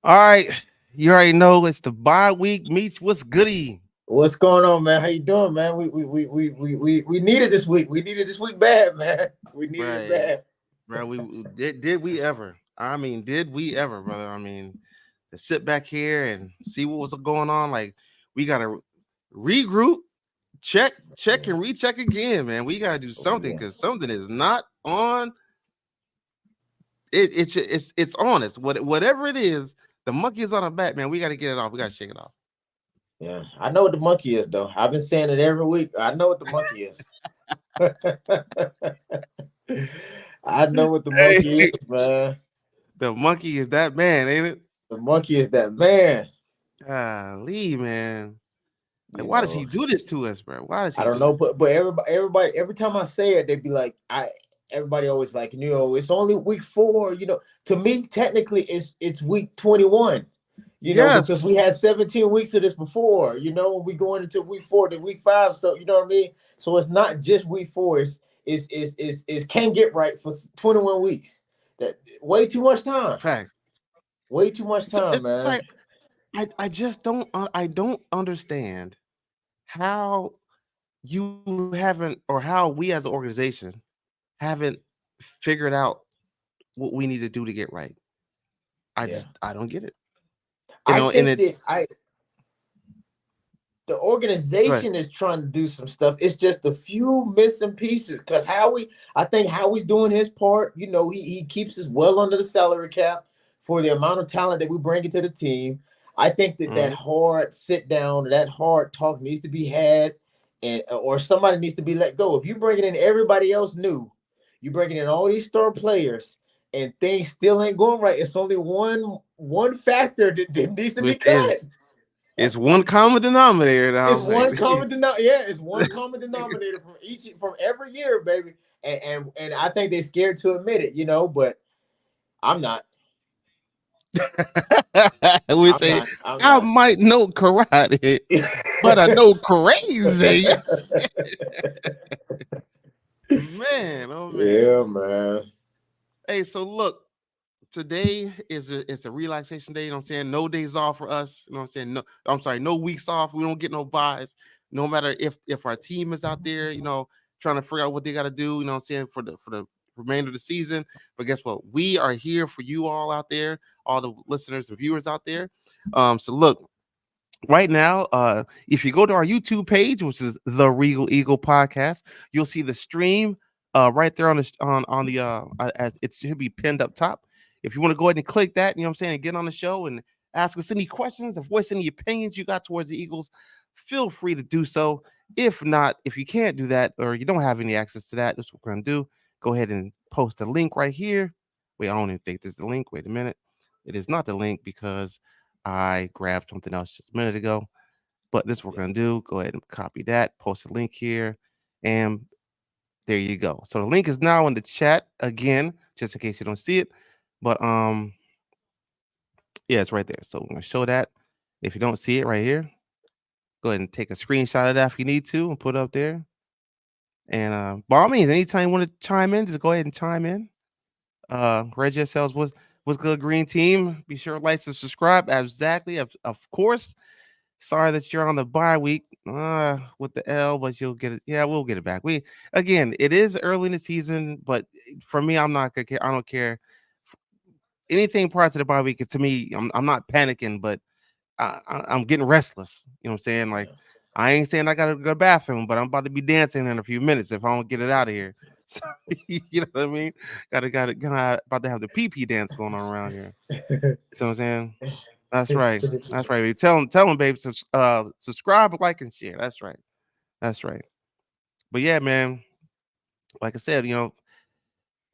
All right, you already know it's the bye week. Meech, what's goody? What's going on, man? How you doing, man? We needed this week. We needed this week bad, man. We needed it Right, bad. bro. We did we ever? I mean, did we ever, brother? I mean, to sit back here and see what was going on, like we gotta regroup, check, and recheck again, man. We gotta do Oh something yeah. because something is not on. It's on us. Whatever it is, the monkey is on our back, man. We gotta get it off. We gotta shake it off. Yeah. I know what the monkey is, though. I've been saying it every week. I know what the monkey is. I know what the monkey is, Hey, man. the monkey is that man, ain't it? The monkey is that man. Lee, man. Like, You why does he know. do this to us, bro? Why does I he don't do know, this? but everybody every time I say it, they be like, everybody always like, it's only week 4. To me, technically it's week 21. Yes, Because we had 17 weeks of this before, we going into week 4 to week 5. So you know what I mean? So it's not just week 4, it's can't get right for 21 weeks. That way too much time. fact. Way too much time, It's man. like I just I don't understand how you haven't, or how we as an organization haven't figured out what we need to do to get right. Yeah. I don't get it. I And think that it's I the go ahead. organization is trying to do some stuff. It's just a few missing pieces. Because I think Howie's doing his part. He keeps us well under the salary cap for the amount of talent that we bring into the team. I think that Mhm. hard sit down, that hard talk needs to be had, and or somebody needs to be let go. If you bringing in everybody else new, you bringing in all these star players, and things still ain't going right. It's only one factor that needs to be Which is cut. it's one common denominator that It's I'm one saying. common denominator. Yeah, it's one common denominator from every year, baby. And I think they're scared to admit it, but I'm not. We I'm say not. I'm I not. might know karate, but I know crazy. Man, oh man. Yeah, man. Hey, so look, today is a relaxation day. You know what I'm saying? No days off for us. You know what I'm saying? No, I'm sorry, no weeks off. We don't get no buys. No matter if our team is out there, trying to figure out what they got to do. You know what I'm saying, for the remainder of the season. But guess what? We are here for you all out there, all the listeners and viewers out there. So look, right now, if you go to our YouTube page, which is the Regal Eagle Podcast, you'll see the stream right there on the as it should be pinned up top. If you want to go ahead and click that, you know what I'm saying, and get on the show and ask us any questions or voice any opinions you got towards the Eagles, feel free to do so. If not, if you can't do that or you don't have any access to that, that's what we're gonna do. Go ahead and post a link right here. Wait, I don't even think this is the link. Wait a minute. It is not the link because I grabbed something else just a minute ago. But this is what we're gonna do. Go ahead and copy that, post a link here, and there you go. So the link is now in the chat again, just in case you don't see it. But yeah, it's right there. So I'm gonna show that. If you don't see it right here, go ahead and take a screenshot of that if you need to and put it up there. And by all means, anytime you want to chime in, just go ahead and chime in. Reg yourselves was good, green team. Be sure to like and subscribe. Exactly, of course. Sorry that you're on the bye week with the L, but you'll get it. Yeah, we'll get it back. It is early in the season, but for me, I'm not gonna care. I don't care. Anything prior to the bye week, to me, I'm not panicking, but I'm getting restless. You know what I'm saying? Like, Yeah. I ain't saying I gotta go to the bathroom, but I'm about to be dancing in a few minutes if I don't get it out of here. So, you know what I mean? Gotta about to have the pee pee dance going on around here. So I'm saying? That's right. That's right. Baby. Tell them, baby, subscribe, like, and share. That's right. That's right. But yeah, man, like I said,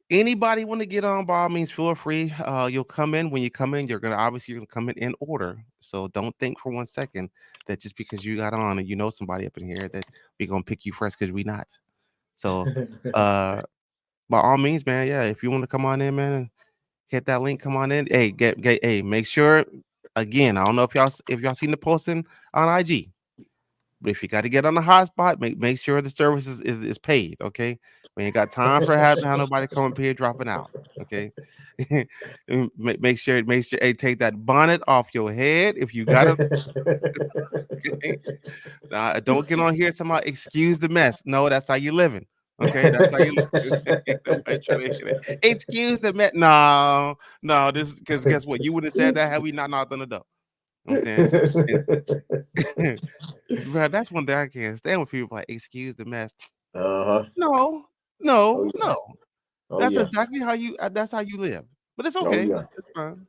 anybody want to get on, by all means, feel free. You'll come in. When you come in, you're gonna come in order. So don't think for 1 second that just because you got on and you know somebody up in here that we gonna pick you first because we not. So uh by all means, man, yeah, if you want to come on in, man, and hit that link, come on in. Hey, hey, make sure again, I don't know if y'all seen the posting on IG. But if you got to get on the hotspot, make sure the service is paid. Okay, we ain't got time for have nobody coming up here dropping out. Okay, make sure hey, take that bonnet off your head if you got it. Okay? Don't get on here talking about excuse the mess. No, that's how you living. Okay, that's how you live. Nobody trying to hear that. Excuse the mess. No, no, this because guess what? You would have said that had we not knocked on the door. You know what I'm saying, bro, that's one thing I can't stand when people like excuse the mess. Uh-huh. No, Oh no, yeah. no. Oh That's yeah. exactly how you. That's how you live. But it's Oh okay. yeah. It's fine.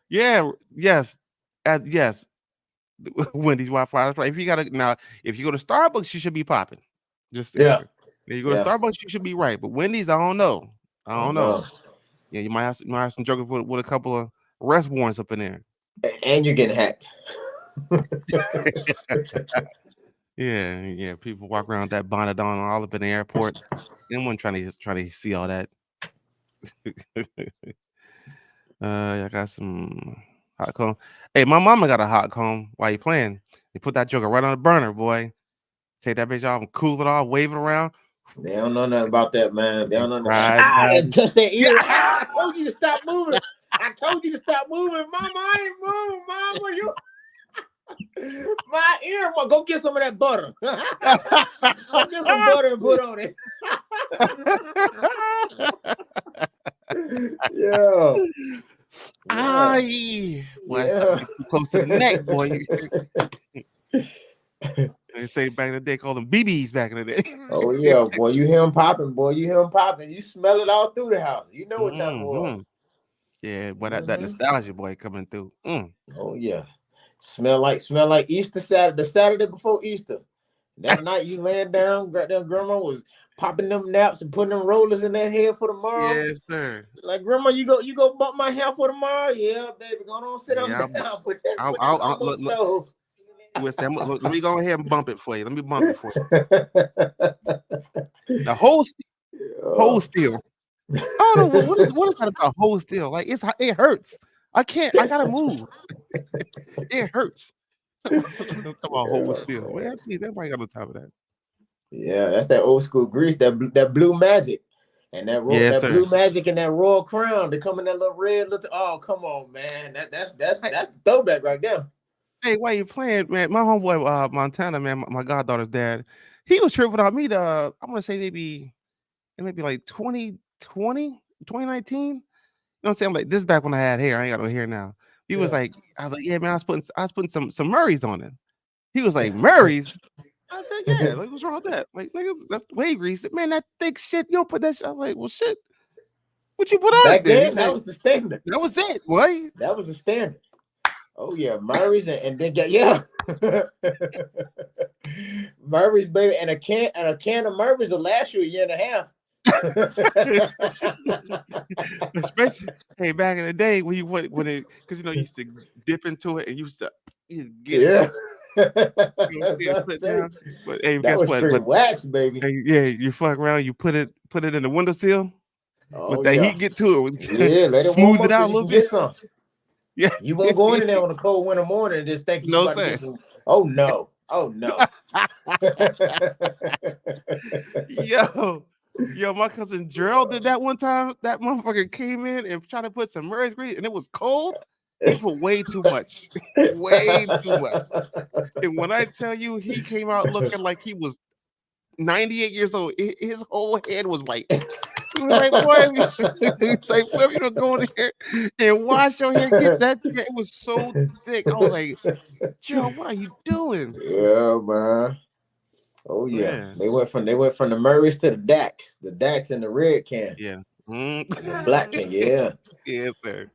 Yeah. Yes. Yes. Wendy's Wi-Fi. That's right. If you gotta now, if you go to Starbucks, you should be popping. Just saying. Yeah. If you go to Yeah. Starbucks, you should be right. But Wendy's, I don't know. I Oh don't know. no. Yeah, you might have some jokers with a couple of arrest warrants up in there. And you're getting hacked. Yeah, yeah. People walk around with that bonnet on all up in the airport. Anyone trying to see all that. I got some hot comb. Hey, my mama got a hot comb while you playing. You put that joker right on the burner, boy. Take that bitch off and cool it off, wave it around. They don't know nothing about that, man. They And don't know nothing. ride, And ride. touch their Yeah. ear. Ah, I told you to stop moving. I told you to stop moving. Mama, I ain't moving. Mama, you. My ear. Go get some of that butter. Go get some butter and put on it. Yeah. Aye. Boy, stop getting too close to the neck, boy. They say back in the day, called them BBs back in the day. Oh yeah, boy. You hear him popping, boy. You hear him popping. You smell it all through the house. You know what time it was. Yeah, boy, that nostalgia, boy, coming through. Oh yeah. Smell like Easter Saturday, the Saturday before Easter. That night you laying down, grandma was popping them naps and putting them rollers in that hair for tomorrow. Yes, sir. Like, grandma, you go bump my hair for tomorrow? Yeah, baby, go on, sit down. Put that on the stove. Look, let me go ahead and bump it for you. Let me bump it for you. The whole steel. I don't know what is that about whole steel? Like it hurts. I gotta move. It hurts. Talk about whole steel. Man, please, everybody got on top of that. Yeah, that's that old school grease, that blue magic. And that blue magic and that royal crown, they come in that little red little. Oh, come on, man. That's the throwback right there. Hey, why you playing, man? My homeboy Montana, man, my goddaughter's dad, he was tripping on me I'm gonna say maybe like 2020, 2019. You know what I'm saying? Like this is back when I had hair. I ain't got no hair now. He was like, I was like, yeah, man, I was putting some Murrays on it. He was like, Murrays? I said, yeah, like what's wrong with that? Like that's wave grease. Man, that thick shit, you don't put that shit. I was like, well shit. What you put on Back it then? then, that was the standard. That was it, boy. That was the standard. Oh yeah, Murray's and then yeah. Murray's, baby, and a can of Murray's will last you a year and a half. Especially back in the day when because you used to dip into it and you get But hey, guess what? But wax, baby. Yeah, you fuck around, you put it in the windowsill. Let that heat get to it. Yeah, let it smooth it out a little bit. Get some. Yeah, you won't go in there on a cold winter morning and just think you about to get some. Oh no. Yo, my cousin Gerald did that one time. That motherfucker came in and tried to put some Murray's grease, and it was cold. He put way too much, way too much. And when I tell you, he came out looking like he was 98 years old. His whole head was white. He was like, boy, he's like, boy, you don't go in here and wash your hair, get that. It was so thick. I was like, Joe, what are you doing? Yeah, man. Oh yeah. They went from the Murrays to the Dax and the red can. Yeah. The black can, yeah. Yes, sir.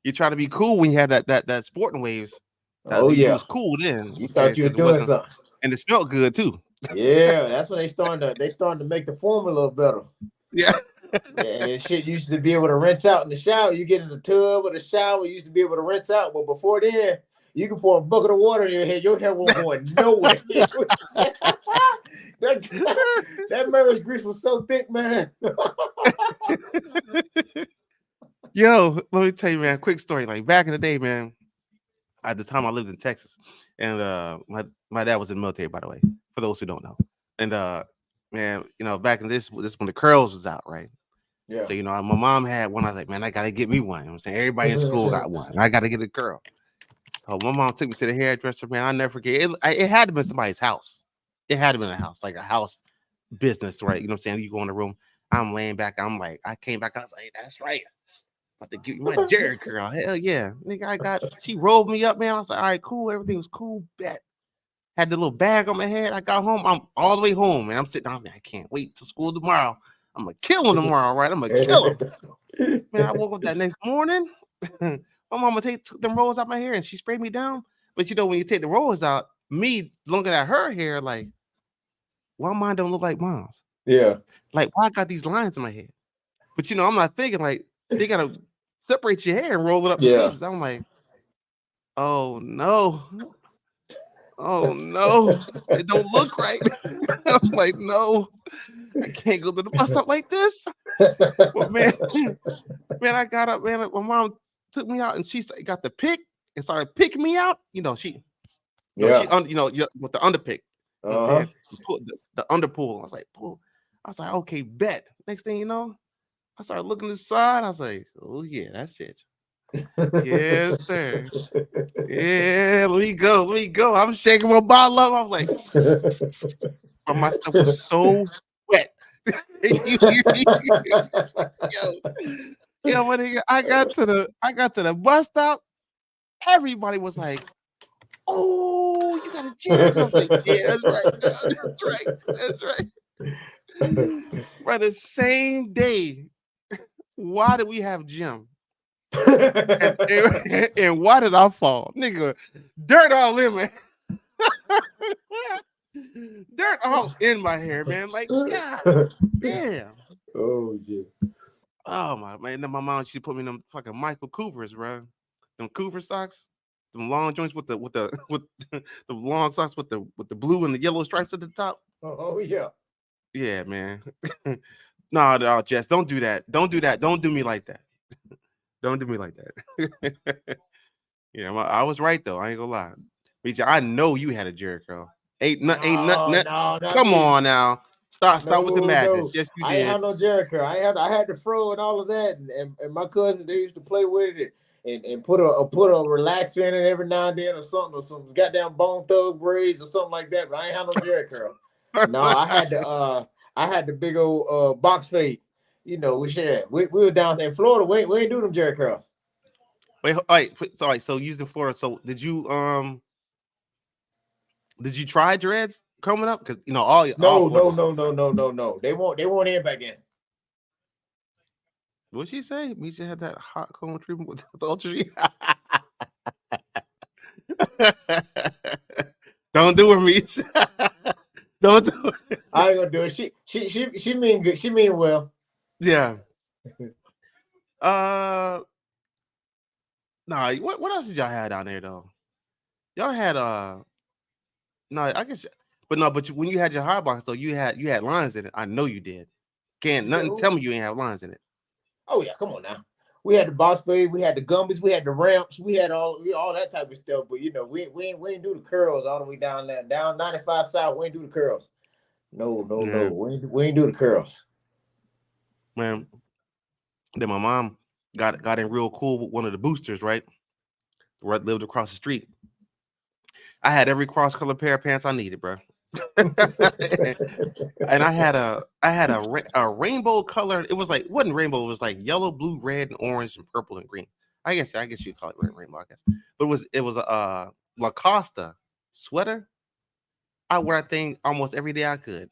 You try to be cool when you had that sporting waves. Oh yeah. You was cool then. You thought you were doing something. And it smelled good too. Yeah, that's when they started to make the form a little better. Yeah. And shit used to be able to rinse out in the shower. You get in the tub or the shower, you used to be able to rinse out. But before then, you can pour a bucket of water in your head. Your hair won't go nowhere. that Murray's grease was so thick, man. Yo, let me tell you, man, quick story. Like back in the day, man, At the time, I lived in Texas, and my dad was in the military, by the way, for those who don't know. And man, back in this when the curls was out, right? Yeah. So my mom had one. I was like, man, I gotta get me one. I'm saying everybody in school got one. I gotta get a girl. So my mom took me to the hairdresser. Man, I never forget. It had to been somebody's house. It had to been a house, like a house business, right? You know what I'm saying? You go in the room. I'm laying back. I'm like, I came back. I was like, that's right. About to give you my Jerry curl. Hell yeah, nigga. She rolled me up, man. I was like, all right, cool. Everything was cool. Bet. Had the little bag on my head. I got home. I'm all the way home, and I'm sitting down. I'm like, I can't wait to school tomorrow. I'm gonna kill him tomorrow, right? I'm gonna kill him. Man, I woke up that next morning. My mama took them rolls out my hair and she sprayed me down. But when you take the rolls out, me looking at her hair, like, why mine don't look like mom's? Yeah. Like, why I got these lines in my head? But I'm not thinking like they gotta separate your hair and roll it up in Yeah. pieces. I'm like, oh no. Oh no, it don't look right. I'm like, no, I can't go to the bus stop like this. Well, man, I got up, man. My mom took me out and she got the pick and started picking me out. She Yeah. with the underpick. You know what I'm Uh-huh. saying? Pull the underpull. I was like, pull. I was like, okay, bet. Next thing you know, I started looking to the side. I was like, oh yeah, that's it. Yes, sir. Yeah, let me go. Let me go. I'm shaking my bottle up. I'm like, but my stuff was so wet. yo, when I got to the bus stop, everybody was like, "Oh, you got a Jerry curl." I was like, "Yeah, that's right. That's right. That's right." Right, the same day. Why did we have gym? And why did I fall, nigga? Dirt all in me. Dirt all in my hair, man. Like, God damn. Oh yeah. Oh my man. Then my mom, she put me in them fucking Michael Coopers, bro. Them Cooper socks. Them long joints with the with the long socks with the blue and the yellow stripes at the top. Oh yeah. Yeah, man. No, Jess, don't do that. Don't do that. Don't do me like that. Don't do me like that. Yeah, I was right though. I ain't gonna lie. Meech, I know you had a Jerry curl. Ain't No, nothing. no, not Come me. on now. Stop with the No, madness. no. Yes, you I ain't did. have no Jericho. I had the fro and all of that, and my cousin they used to play with it and put a relaxer in it every now and then or some goddamn Bone Thug braids or something like that. But I ain't have no Jericho. No, I had the big old box fade. We shared. We were down in Florida. We ain't do them Jericho. Wait, sorry. So using Florida. So did you try dreads coming up? Because all No, no, Florida. no, no, no, no, no. They won't in back in. What'd she say? Misha had that hot cone treatment with the ultra G. Don't do it, Misha. Don't do it. I ain't gonna do it. She mean good. She mean well. Yeah. Uh nah, what else did y'all have down there though? Y'all had no, I guess but no, but when you had your hot box though, you had lines in it. I know you did. Can't You said nothing who? tell me you ain't have lines in it. Oh yeah, come on now. We had the boss fade, we had the gummies, we had the ramps, we had all that type of stuff. But we ain't do the curls all the way down there, down 95 South. We ain't do the curls. No, no, no. Yeah, We ain't do the curls. man. Then my mom got in real cool with one of the boosters, right? Right, lived across the street. I had every cross color pair of pants I needed, bro. And I had a rainbow color. It was like wasn't rainbow. It was like yellow, blue, red, and orange, and purple and green. I guess you call it rainbow. I guess, but it was a Lacoste sweater. I wore that thing almost every day I could.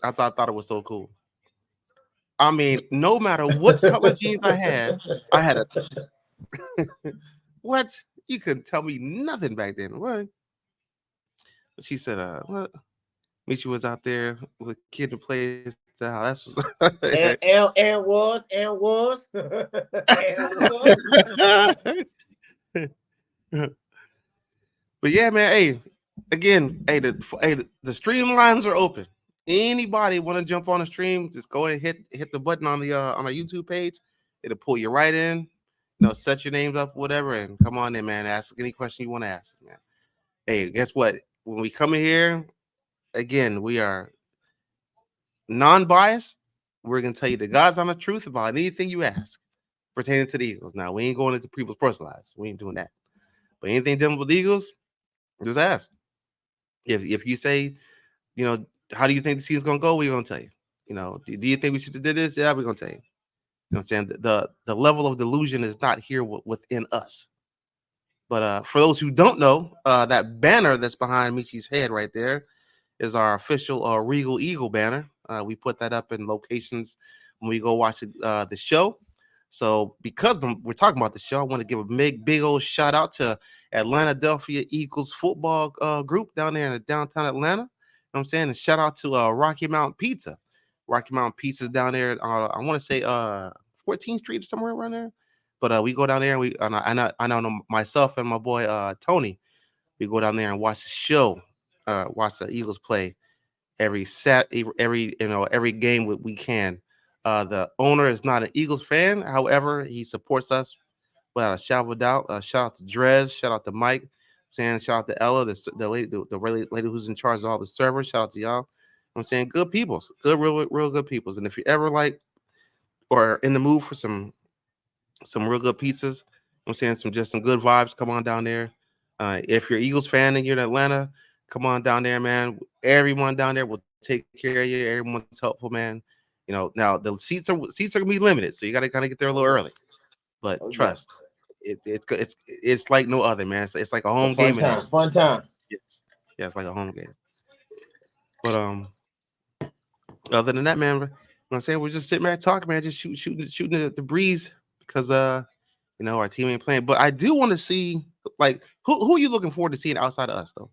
I thought it was so cool. I mean, no matter what color jeans I had a what? You couldn't tell me nothing back then. What? She said, what? Meech was out there with kid to play the house. and was and was. But yeah, man. Hey, again, the streamlines are open. Anybody want to jump on the stream? Just go ahead and hit the button on the YouTube page. It'll pull you right in. set your names up, whatever, and come on in, man. Ask any question you want to ask, man. Hey, guess what? When we come in here, again, we are non-biased. We're gonna tell you the God's honest truth about anything you ask pertaining to the Eagles. Now, we ain't going into people's personal lives. We ain't doing that. But anything dealing with the Eagles, just ask. If you say, how do you think the season's gonna go? We're gonna tell you. Do you think we should have did this? Yeah, we're gonna tell you. You know what I'm saying? The level of delusion is not here within us. But for those who don't know, that banner that's behind Meech's head right there is our official Regal Eagle banner. We put that up in locations when we go watch the show. So because we're talking about the show, I want to give a big old shout out to Atlanta Delphia Eagles football group down there in the downtown Atlanta. You know what I'm saying? And shout out to Rocky Mountain Pizza. Rocky Mountain Pizza's down there. I want to say 14th Street or somewhere around there. But we go down there and I know myself and my boy Tony. We go down there and watch the show, watch the Eagles play every game we can. The owner is not an Eagles fan, however, he supports us without a shadow of doubt. Shout out to Drez, shout out to Mike, saying shout out to Ella, the lady who's in charge of all the servers. Shout out to y'all. I'm saying good peoples, good real good peoples. And if you ever like or in the mood for some real good pizzas, I'm saying some good vibes, come on down there. If you're Eagles fan and you're in Atlanta, come on down there, man. Everyone down there will take care of you. Everyone's helpful, man. Now the seats are gonna be limited, so you gotta kind of get there a little early. But Oh yeah, trust, it's like no other, man. It's like a a home fun game in time, there. fun time. Yes, yeah, it's like a home game. But other than that, man, I'm saying we're just sitting there talking, man, just shooting the breeze because our team ain't playing. But I do want to see like who are you looking forward to seeing outside of us though?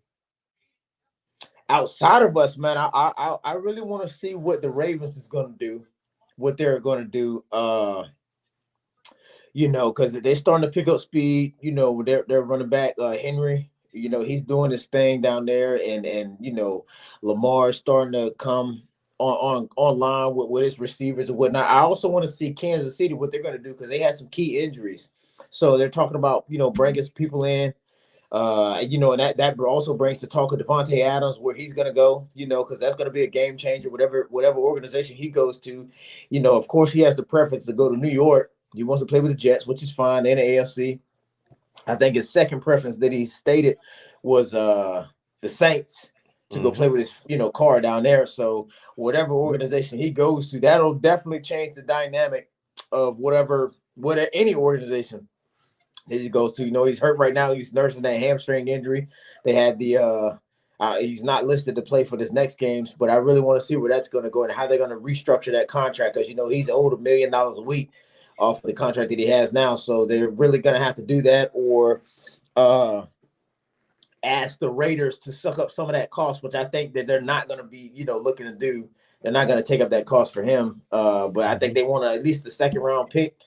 Outside of us, man, I really want to see what the Ravens is going to do, what they're going to do. Because they're starting to pick up speed. They're running back Henry. He's doing his thing down there, and Lamar's starting to come on online with his receivers and whatnot. I also want to see Kansas City what they're going to do because they had some key injuries. So they're talking about bringing some people in. And that also brings the talk of Devontae Adams, where he's gonna go, because that's gonna be a game changer, whatever organization he goes to. Of course he has the preference to go to New York. He wants to play with the Jets, which is fine. They're in the AFC. I think his second preference that he stated was the Saints to go play with his, car down there. So whatever organization he goes to, that'll definitely change the dynamic of whatever any organization he goes to. He's hurt right now. He's nursing that hamstring injury. They had he's not listed to play for this next games, but I really want to see where that's going to go and how they're going to restructure that contract because he's owed $1 million a week off of the contract that he has now. So they're really going to have to do that or ask the Raiders to suck up some of that cost, which I think that they're not going to be looking to do. They're not going to take up that cost for him, but I think they want at least a second round pick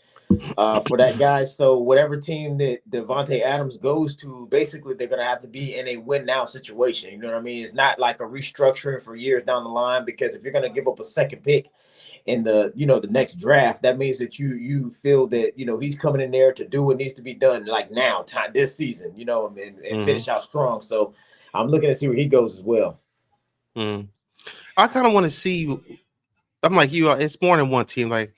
for that guy. So whatever team that Devontae Adams goes to, basically they're gonna have to be in a win now situation. You know what I mean? It's not like a restructuring for years down the line because if you're gonna give up a second pick in the the next draft, that means that you feel that he's coming in there to do what needs to be done like now, time this season, and finish out strong. So I'm looking to see where he goes as well. I kind of want to see. I'm like you. It's more than one team. Like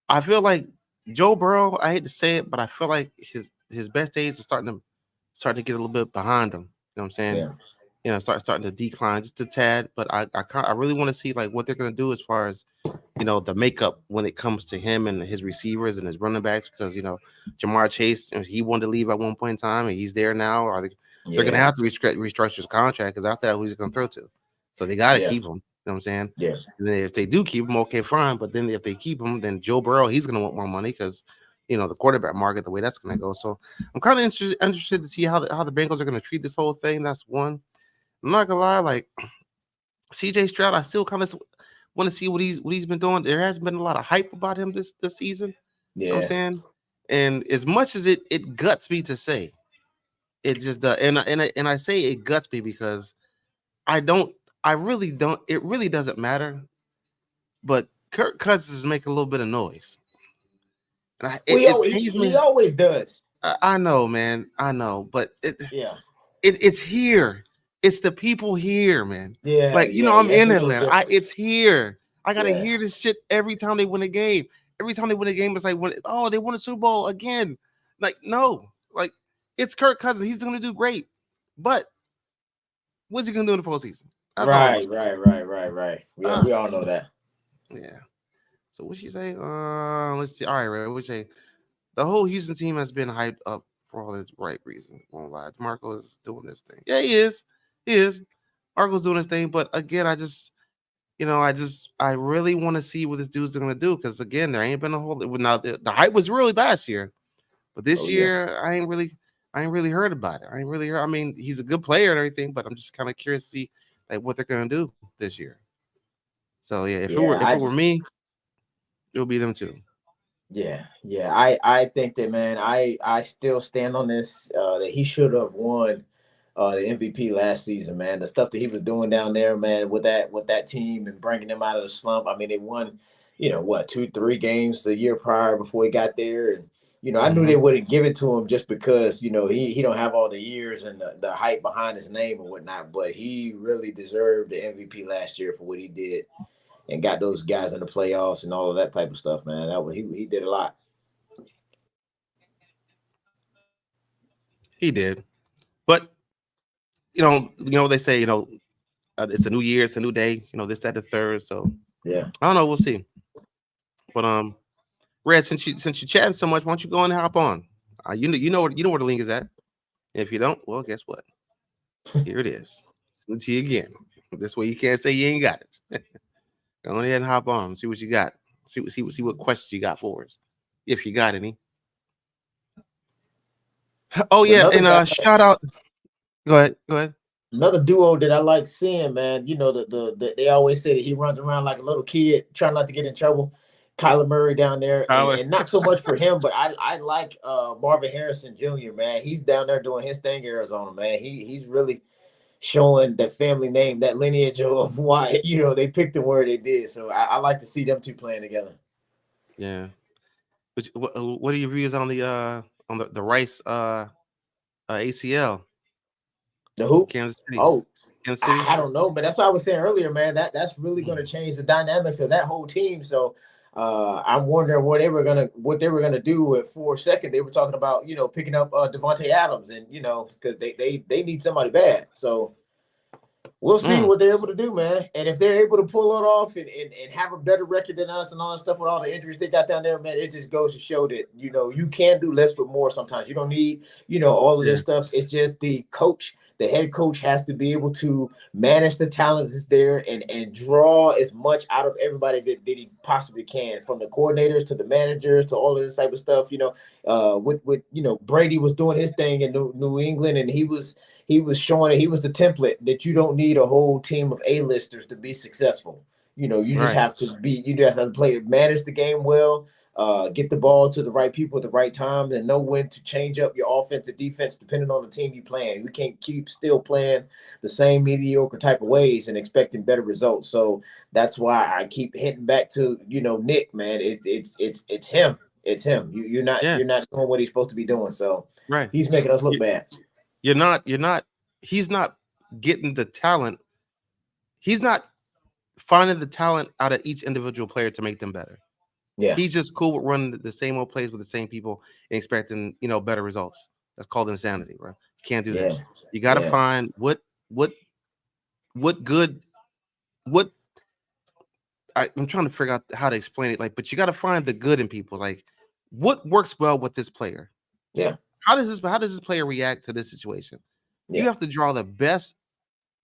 I feel like Joe Burrow. I hate to say it, but I feel like his best days are starting to get a little bit behind him. You know what I'm saying? Yeah. Starting to decline just a tad. But I really want to see like what they're gonna do as far as the makeup when it comes to him and his receivers and his running backs because Jamar Chase he wanted to leave at one point in time and he's there now. Or they're gonna have to restructure his contract because after that who's he gonna throw to? So they got to keep him. You know what I'm saying? Yeah. And then if they do keep him, okay, fine. But then if they keep him, then Joe Burrow, he's gonna want more money because the quarterback market, the way that's gonna go. So I'm kind of interested to see how the Bengals are gonna treat this whole thing. That's one. I'm not gonna lie, like CJ Stroud, I still kind of want to see what he's been doing. There hasn't been a lot of hype about him this season. You know what I'm saying? And as much as it guts me to say, it just does. And I say it guts me because I really don't. It really doesn't matter. But Kirk Cousins is making a little bit of noise. And Well, it pains he me. always does. I know, man. I know, but Yeah, it's here. It's the people here, man. yeah, Like, yeah, I'm yeah. It's in a little Atlanta. different. It's here. I gotta Yeah, hear this shit every time they win a game. Every time they win a game, it's like, they won a Super Bowl again. Like, no, like, it's Kirk Cousins. He's gonna do great, but what's he gonna do in the postseason? That's all I want. right. Yeah, Uh, we all know that. yeah. So what she say? Let's see. All right, Ray. What she say? The whole Houston team has been hyped up for all the right reasons. Won't lie. Marco is doing this thing. Yeah, he is. He is. Marco's doing his thing, but again, I really want to see what this dude's gonna do because again, there ain't been a whole. Now the hype was really last year, but this Oh yeah, year I ain't really heard about it. I ain't really heard. I mean, he's a good player and everything, but I'm just kind of curious to see like what they're gonna do this year. So yeah, yeah. if it were me, it would be them too. Yeah. I think that, man. I still stand on this. That he should have won the MVP last season, man. The stuff that he was doing down there, man, with that team and bringing them out of the slump. I mean, they won, what, 2, 3 games the year prior before he got there, and I knew Hmm. they wouldn't give it to him just because he don't have all the years and the hype behind his name and whatnot. But he really deserved the MVP last year for what he did and got those guys in the playoffs and all of that type of stuff, man. That was he did a lot. He did, but they say it's a new year, it's a new day, this, that, the third. So Yeah. I don't know, we'll see. But Red, since you chatting so much, why don't you go and hop on? You know where the link is at. If you don't, well, guess what? Here it is. Send it to you again. This way you can't say you ain't got it. Go ahead and hop on. See what you got. See what questions you got for us, if you got any. Oh yeah, Another and guy, shout out. Go ahead. Go ahead. another duo that I like seeing, man. They always say that he runs around like a little kid, trying not to get in trouble. Kyler Murray down there, and, Tyler. and not so much for him, but I like Marvin Harrison Jr., man. He's down there doing his thing in Arizona, man. He's really showing that family name, that lineage of why they picked him where they did. So I like to see them two playing together. Yeah. What are your views on the Rice ACL? The who? Kansas City. Oh, Kansas City. I don't know, but that's what I was saying earlier, man. That's really going to change the dynamics of that whole team. So I'm wondering what they were gonna do at 4 second. They were talking about picking up Devontae Adams, and because they need somebody bad. So we'll see Mm, what they're able to do, man. And if they're able to pull it off and have a better record than us and all that stuff with all the injuries they got down there, man, it just goes to show that, you can do less but more sometimes. You don't need, all of yeah. this stuff. It's just the head coach has to be able to manage the talents that's there and draw as much out of everybody that he possibly can, from the coordinators to the managers to all of this type of stuff. With Brady was doing his thing in New England, and he was showing it. He was the template that you don't need a whole team of A-listers to be successful. You just Right. have to you just have to manage the game well, get the ball to the right people at the right time, and know when to change up your offense and defense depending on the team you playing. You can't keep still playing the same mediocre type of ways and expecting better results. So that's why I keep hitting back to Nick, man. It's him. It's him. Yeah. You're not doing what he's supposed to be doing. So Right. he's making us look You, bad. you're not. You're not. He's not getting the talent. He's not finding the talent out of each individual player to make them better. Yeah. He's just cool with running the same old plays with the same people and expecting better results. That's called insanity, bro. You can't do that. Yeah. You got to Yeah. find what good what I'm trying to figure out how to explain it. Like, but you got to find the good in people. Like, what works well with this player? Yeah. How does this player react to this situation? You Yeah. have to draw the best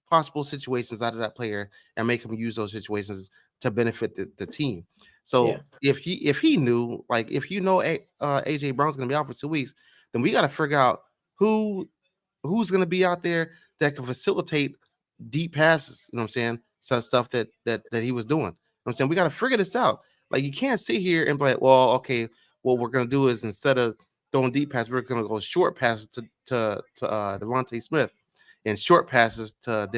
possible situations out of that player and make him use those situations to benefit the team. Yeah. So if he knew, like, if AJ Brown's gonna be out for 2 weeks, then we got to figure out who's gonna be out there that can facilitate deep passes. You know what I'm saying? Some stuff that he was doing. You know what I'm saying? We got to figure this out. Like, you can't sit here and be like, well, okay, what we're gonna do is, instead of throwing deep passes, we're gonna go short passes to Devontae Smith and short passes to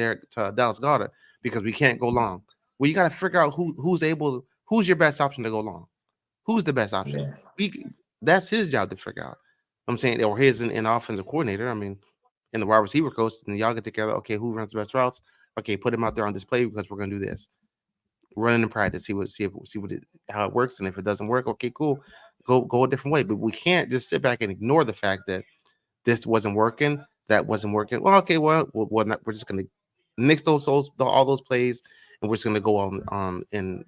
Dallas Goddard, because we can't go long. Well, you got to figure out who's your best option to go long. Who's the best option? Yeah. We That's his job to figure out. I'm saying, or his and offensive coordinator. I mean, and the wide receiver coach, and y'all get together. Okay, who runs the best routes? Okay, put him out there on display because we're gonna do this. Run in practice, how it works, and if it doesn't work, okay, cool, go a different way. But we can't just sit back and ignore the fact that this wasn't working, that wasn't working. Well, okay, we're just gonna nix all those plays, and we're just gonna go on and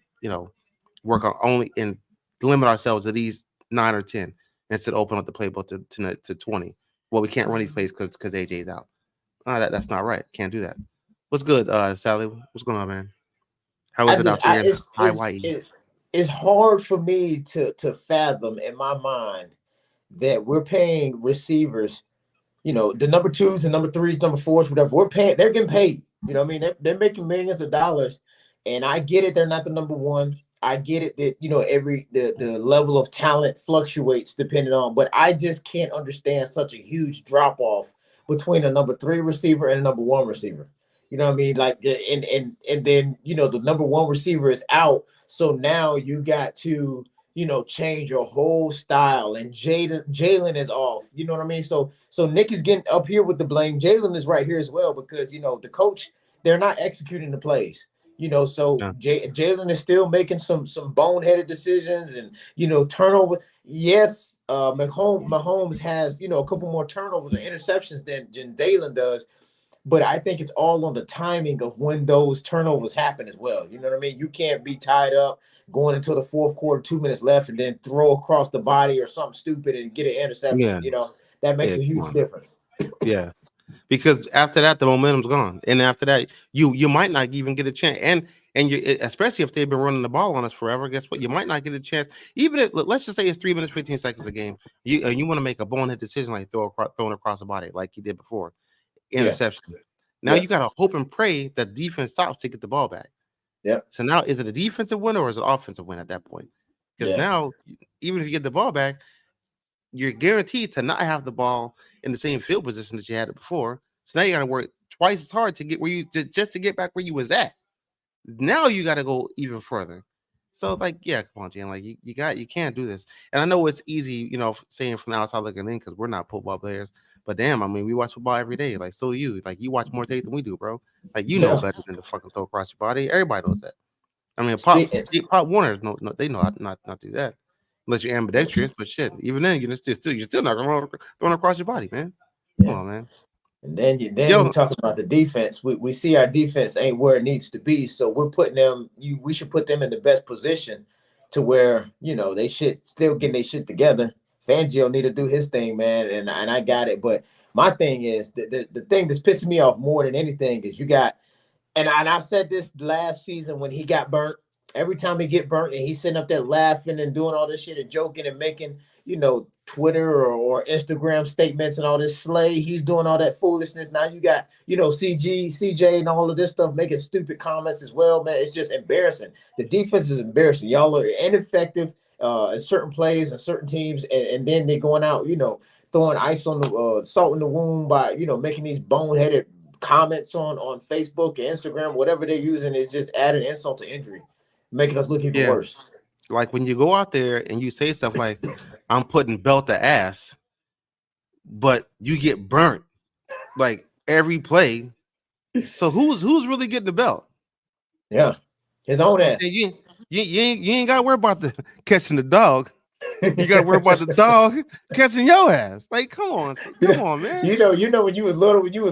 work on only and limit ourselves to these 9 or 10 instead of open up the playbook to 20. Well, we can't run these plays because AJ's out. That's not right. Can't do that. What's good, Sally? What's going on, man? How I is it just out there in high it's YE? it's hard for me to fathom in my mind that we're paying receivers, the number twos and number threes, number fours, whatever. We're paying, they're getting paid. You know what I mean? They're making millions of dollars. And I get it, they're not the number one. I get it that the level of talent fluctuates depending on, but I just can't understand such a huge drop off between a number three receiver and a number one receiver. You know what I mean? Like, and then the number one receiver is out, so now you got to change your whole style, and Jalen is off. You know what I mean? So Nick is getting up here with the blame. Jalen is right here as well because the coach, they're not executing the plays. So Yeah. Jalen is still making some boneheaded decisions and turnover. Yes, Mahomes has a couple more turnovers or interceptions than Jalen does, but I think it's all on the timing of when those turnovers happen as well. You know what I mean? You can't be tied up going into the fourth quarter, 2 minutes left, and then throw across the body or something stupid and get an interception. Yeah. That makes Yeah. a Come huge on. difference. Yeah. Because after that, the momentum's gone, and after that, you might not even get a chance. And especially if they've been running the ball on us forever. Guess what? You might not get a chance. Even if let's just say it's 3 minutes 15 seconds a game, you want to make a bonehead decision like throwing across the body like you did before, Yeah, interception. Now yeah, you gotta hope and pray that defense stops to get the ball back. yeah, So now is it a defensive win or is it an offensive win at that point? Because yeah. now even if you get the ball back, you're guaranteed to not have the ball in the same field position that you had it before. So now you got to work twice as hard to get where just to get back where you was at. Now you got to go even further. So like, yeah, come on, Jan. Like you can't do this. And I know it's easy, saying from the outside looking in because we're not football players. But damn, I mean, we watch football every day. Like, so do you. Like, you watch more tape than we do, bro. Like, you know Yeah. better than to fucking throw across your body. Everybody knows that. I mean, Speak. Pop Warner, no, they know how not do that unless you're ambidextrous. But shit, even then, you're still not going throwing across your body, man. Come Yeah. on, man. And then we Yo, talk about the defense. We see our defense ain't where it needs to be, so we're putting them. We should put them in the best position to where they should still getting their shit together. Fangio need to do his thing, man, and I got it. But my thing is the thing that's pissing me off more than anything is you got. And I've said this last season when he got burnt. Every time he get burnt and he's sitting up there laughing and doing all this shit and joking and making, Twitter or Instagram statements and all this slay. He's doing all that foolishness. Now you got, CJ and all of this stuff making stupid comments as well, man. It's just embarrassing. The defense is embarrassing. Y'all are ineffective in certain plays and certain teams, and then they're going out, throwing ice on the salt in the wound by, making these boneheaded comments on Facebook and Instagram, whatever they're using, is just adding insult to injury, making us look even yeah, worse. like when you go out there and you say stuff like, "I'm putting belt to ass," but you get burnt like every play. So who's really getting the belt? Yeah, his own I'm ass. saying you ain't got to worry about the catching the dog. You got to worry about the dog catching your ass. Like, come on, man. When you was little, and you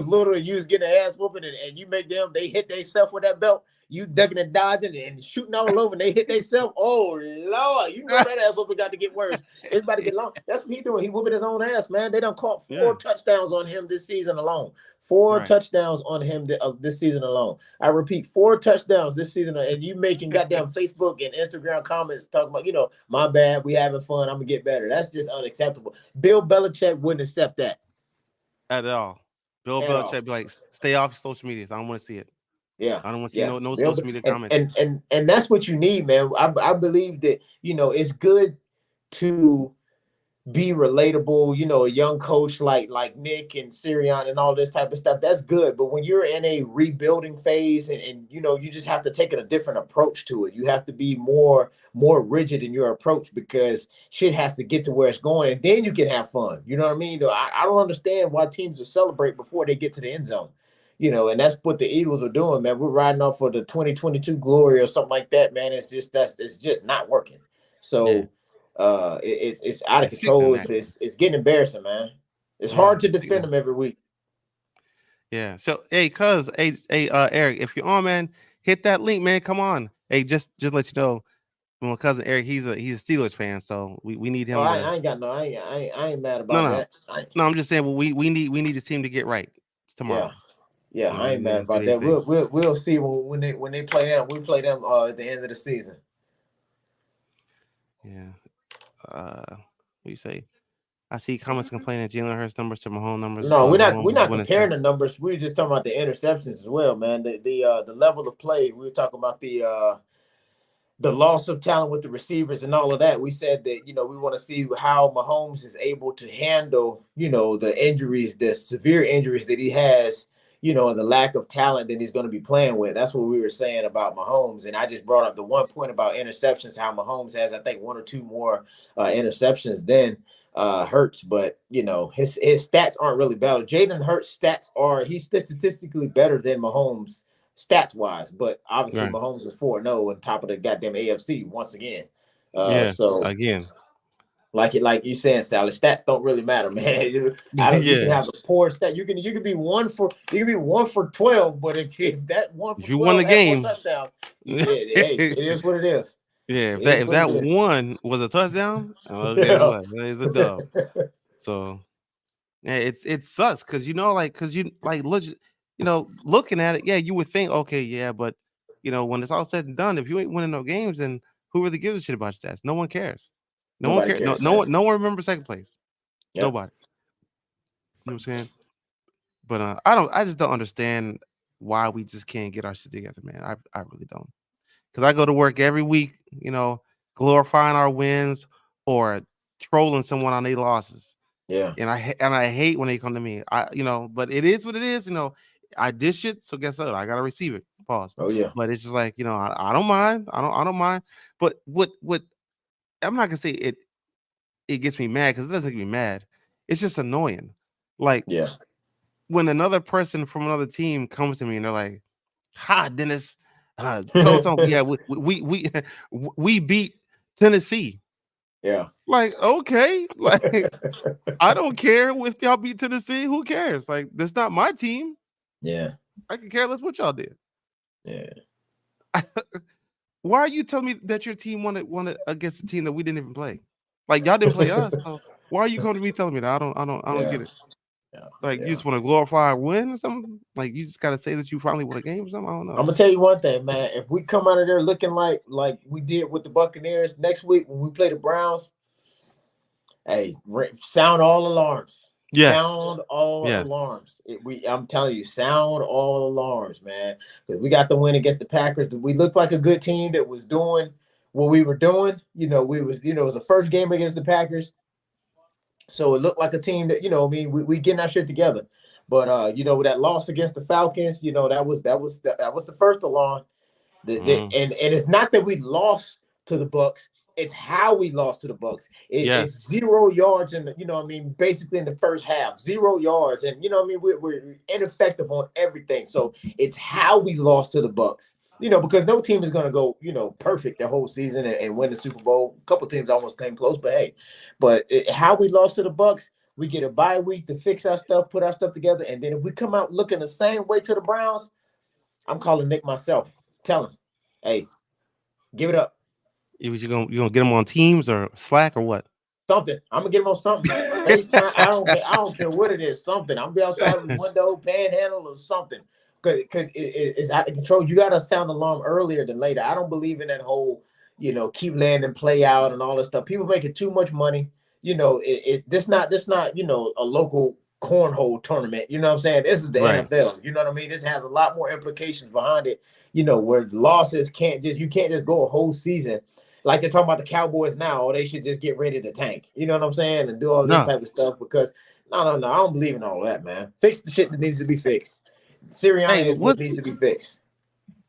was getting an ass whooping, and you make them, they hit themselves with that belt. You ducking and dodging and shooting all over, and they hit themselves. Oh Lord, that ass whooping got to get worse. It's about to get long. That's what he doing. He whooping his own ass, man. They done caught Yeah, 4 touchdowns on him this season alone. Four right. touchdowns on him this season alone. I repeat, 4 touchdowns this season, and you making goddamn Facebook and Instagram comments talking about, my bad, we having fun, I'm gonna get better. That's just unacceptable. Bill Belichick wouldn't accept that At all. Bill at all. Belichick be like, stay off social media. I don't want to see it. Yeah, I don't want to see yeah. no Bill, social media and comments. and and that's what you need, man. I believe that it's good to be relatable, a young coach like Nick and Sirion and all this type of stuff, that's good. But when you're in a rebuilding phase and you just have to take a different approach to it. You have to be more rigid in your approach because shit has to get to where it's going and then you can have fun. You know what I mean? I don't understand why teams will celebrate before they get to the end zone. And that's what the Eagles are doing, man. We're riding off for the 2022 glory or something like that, man. It's just not working. Yeah, So it's out of it's sickening control. actually. It's getting embarrassing, man. It's Yeah, hard to it's defend sickening. them every week. Yeah. So Eric, if you're on, man, hit that link, man. Come on. Hey, just let you know, my cousin Eric, he's a Steelers fan, so we need Oh, him I to. ain't got no, I ain't mad No, about no, that. no. I'm just saying, well, we need his team to get right Yeah, tomorrow. yeah, You know, I ain't and mad then do about their that. thing. We'll see when they play them. We play them at the end of the season. Yeah. What do you say? I see comments complaining Jalen Hurts numbers to Mahomes numbers, No, but we're Mahomes is not winning comparing stuff. the numbers. We were just talking about the interceptions as well, man. The level of play. We were talking about the loss of talent with the receivers and all of that. We said that, we want to see how Mahomes is able to handle, the injuries, the severe injuries that he has, and the lack of talent that he's going to be playing with. That's what we were saying about Mahomes. And I just brought up the one point about interceptions, how Mahomes has, I think, one or two more interceptions than Hurts, but his stats aren't really better. Jaden Hurts stats he's statistically better than Mahomes stats wise, but obviously Right. Mahomes is 4-0 on top of the goddamn AFC once again. Yeah. So Again. like you saying, Sally, stats don't really matter, man. I don't. You can Yeah. have a poor stat. You can be 1 for 12, but if that one for If you won 12 the has one game, touchdown, yeah, hey, it is what it is. It is if what it that is. one was a touchdown, well, guess Yeah. what? It's a dub. So yeah, it sucks because because you like looking at it, yeah, you would think, okay, yeah, but when it's all said and done, if you ain't winning no games, then who really gives a shit about your stats? No one cares. No one Nobody cares. No, cares, man. no one remembers second place. Yep. Nobody. You know what I'm saying? But I just don't understand why we just can't get our shit together, man. I really don't. Because I go to work every week, glorifying our wins or trolling someone on their losses. Yeah. And I hate when they come to me. But it is what it is. I dish it, so guess what? I gotta receive it. Pause. Oh yeah. But it's just like I don't mind. I don't mind. But what I'm not gonna say it gets me mad because it doesn't get me mad. It's just annoying. Like Yeah. when another person from another team comes to me and they're like, "Hi, Dennis, so yeah, we we beat Tennessee." Yeah. Like, okay, like I don't care if y'all beat Tennessee. Who cares? Like, that's not my team. Yeah. I can care less what y'all did. Yeah. Why are you telling me that your team won it against a team that we didn't even play? Like, y'all didn't play us. So why are you coming to me telling me that? I don't Yeah. get it. Yeah. Like, you Yeah. just want to glorify a win or something? Like, you just gotta say that you finally won a game or something? I don't I'm know. gonna tell you one thing, man. If we come out of there looking like we did with the Buccaneers next week when we play the Browns, hey, sound all alarms. Yes. Sound all Yes. alarms. I'm telling you, sound all alarms, man. Because we got the win against the Packers. We looked like a good team that was doing what we were doing. It was the first game against the Packers. So it looked like a team that, we getting our shit together. But with that loss against the Falcons, that was the first alarm. Mm. And it's not that we lost to the Bucks. It's how we lost to the Bucks. It's Yes. 0 yards in basically in the first half, 0 yards, and we're ineffective on everything. So it's how we lost to the Bucks. Because no team is going to go, perfect the whole season and win the Super Bowl. A couple teams almost came close, but hey, how we lost to the Bucks, we get a bye week to fix our stuff, put our stuff together, and then if we come out looking the same way to the Browns, I'm calling Nick myself. Tell him, hey, give it up. You gonna get them on Teams or Slack or what? Something. I'm gonna get him on something. FaceTime. I don't care what it is. Something. I'm gonna be outside of his window, panhandle or something. Because it's out of control. You gotta sound alarm earlier than later. I don't believe in that whole, keep landing, play out, and all this stuff. People making too much money. This not a local cornhole tournament. You know what I'm saying? This is the Right. NFL. You know what I mean? This has a lot more implications behind it. Where losses you can't just go a whole season like they're talking about the Cowboys now, or they should just get ready to tank. You know what I'm saying? And do all this No. type of stuff because no, I don't believe in all that, man. Fix the shit that needs to be fixed. Sirianni Hey, is what needs to be fixed.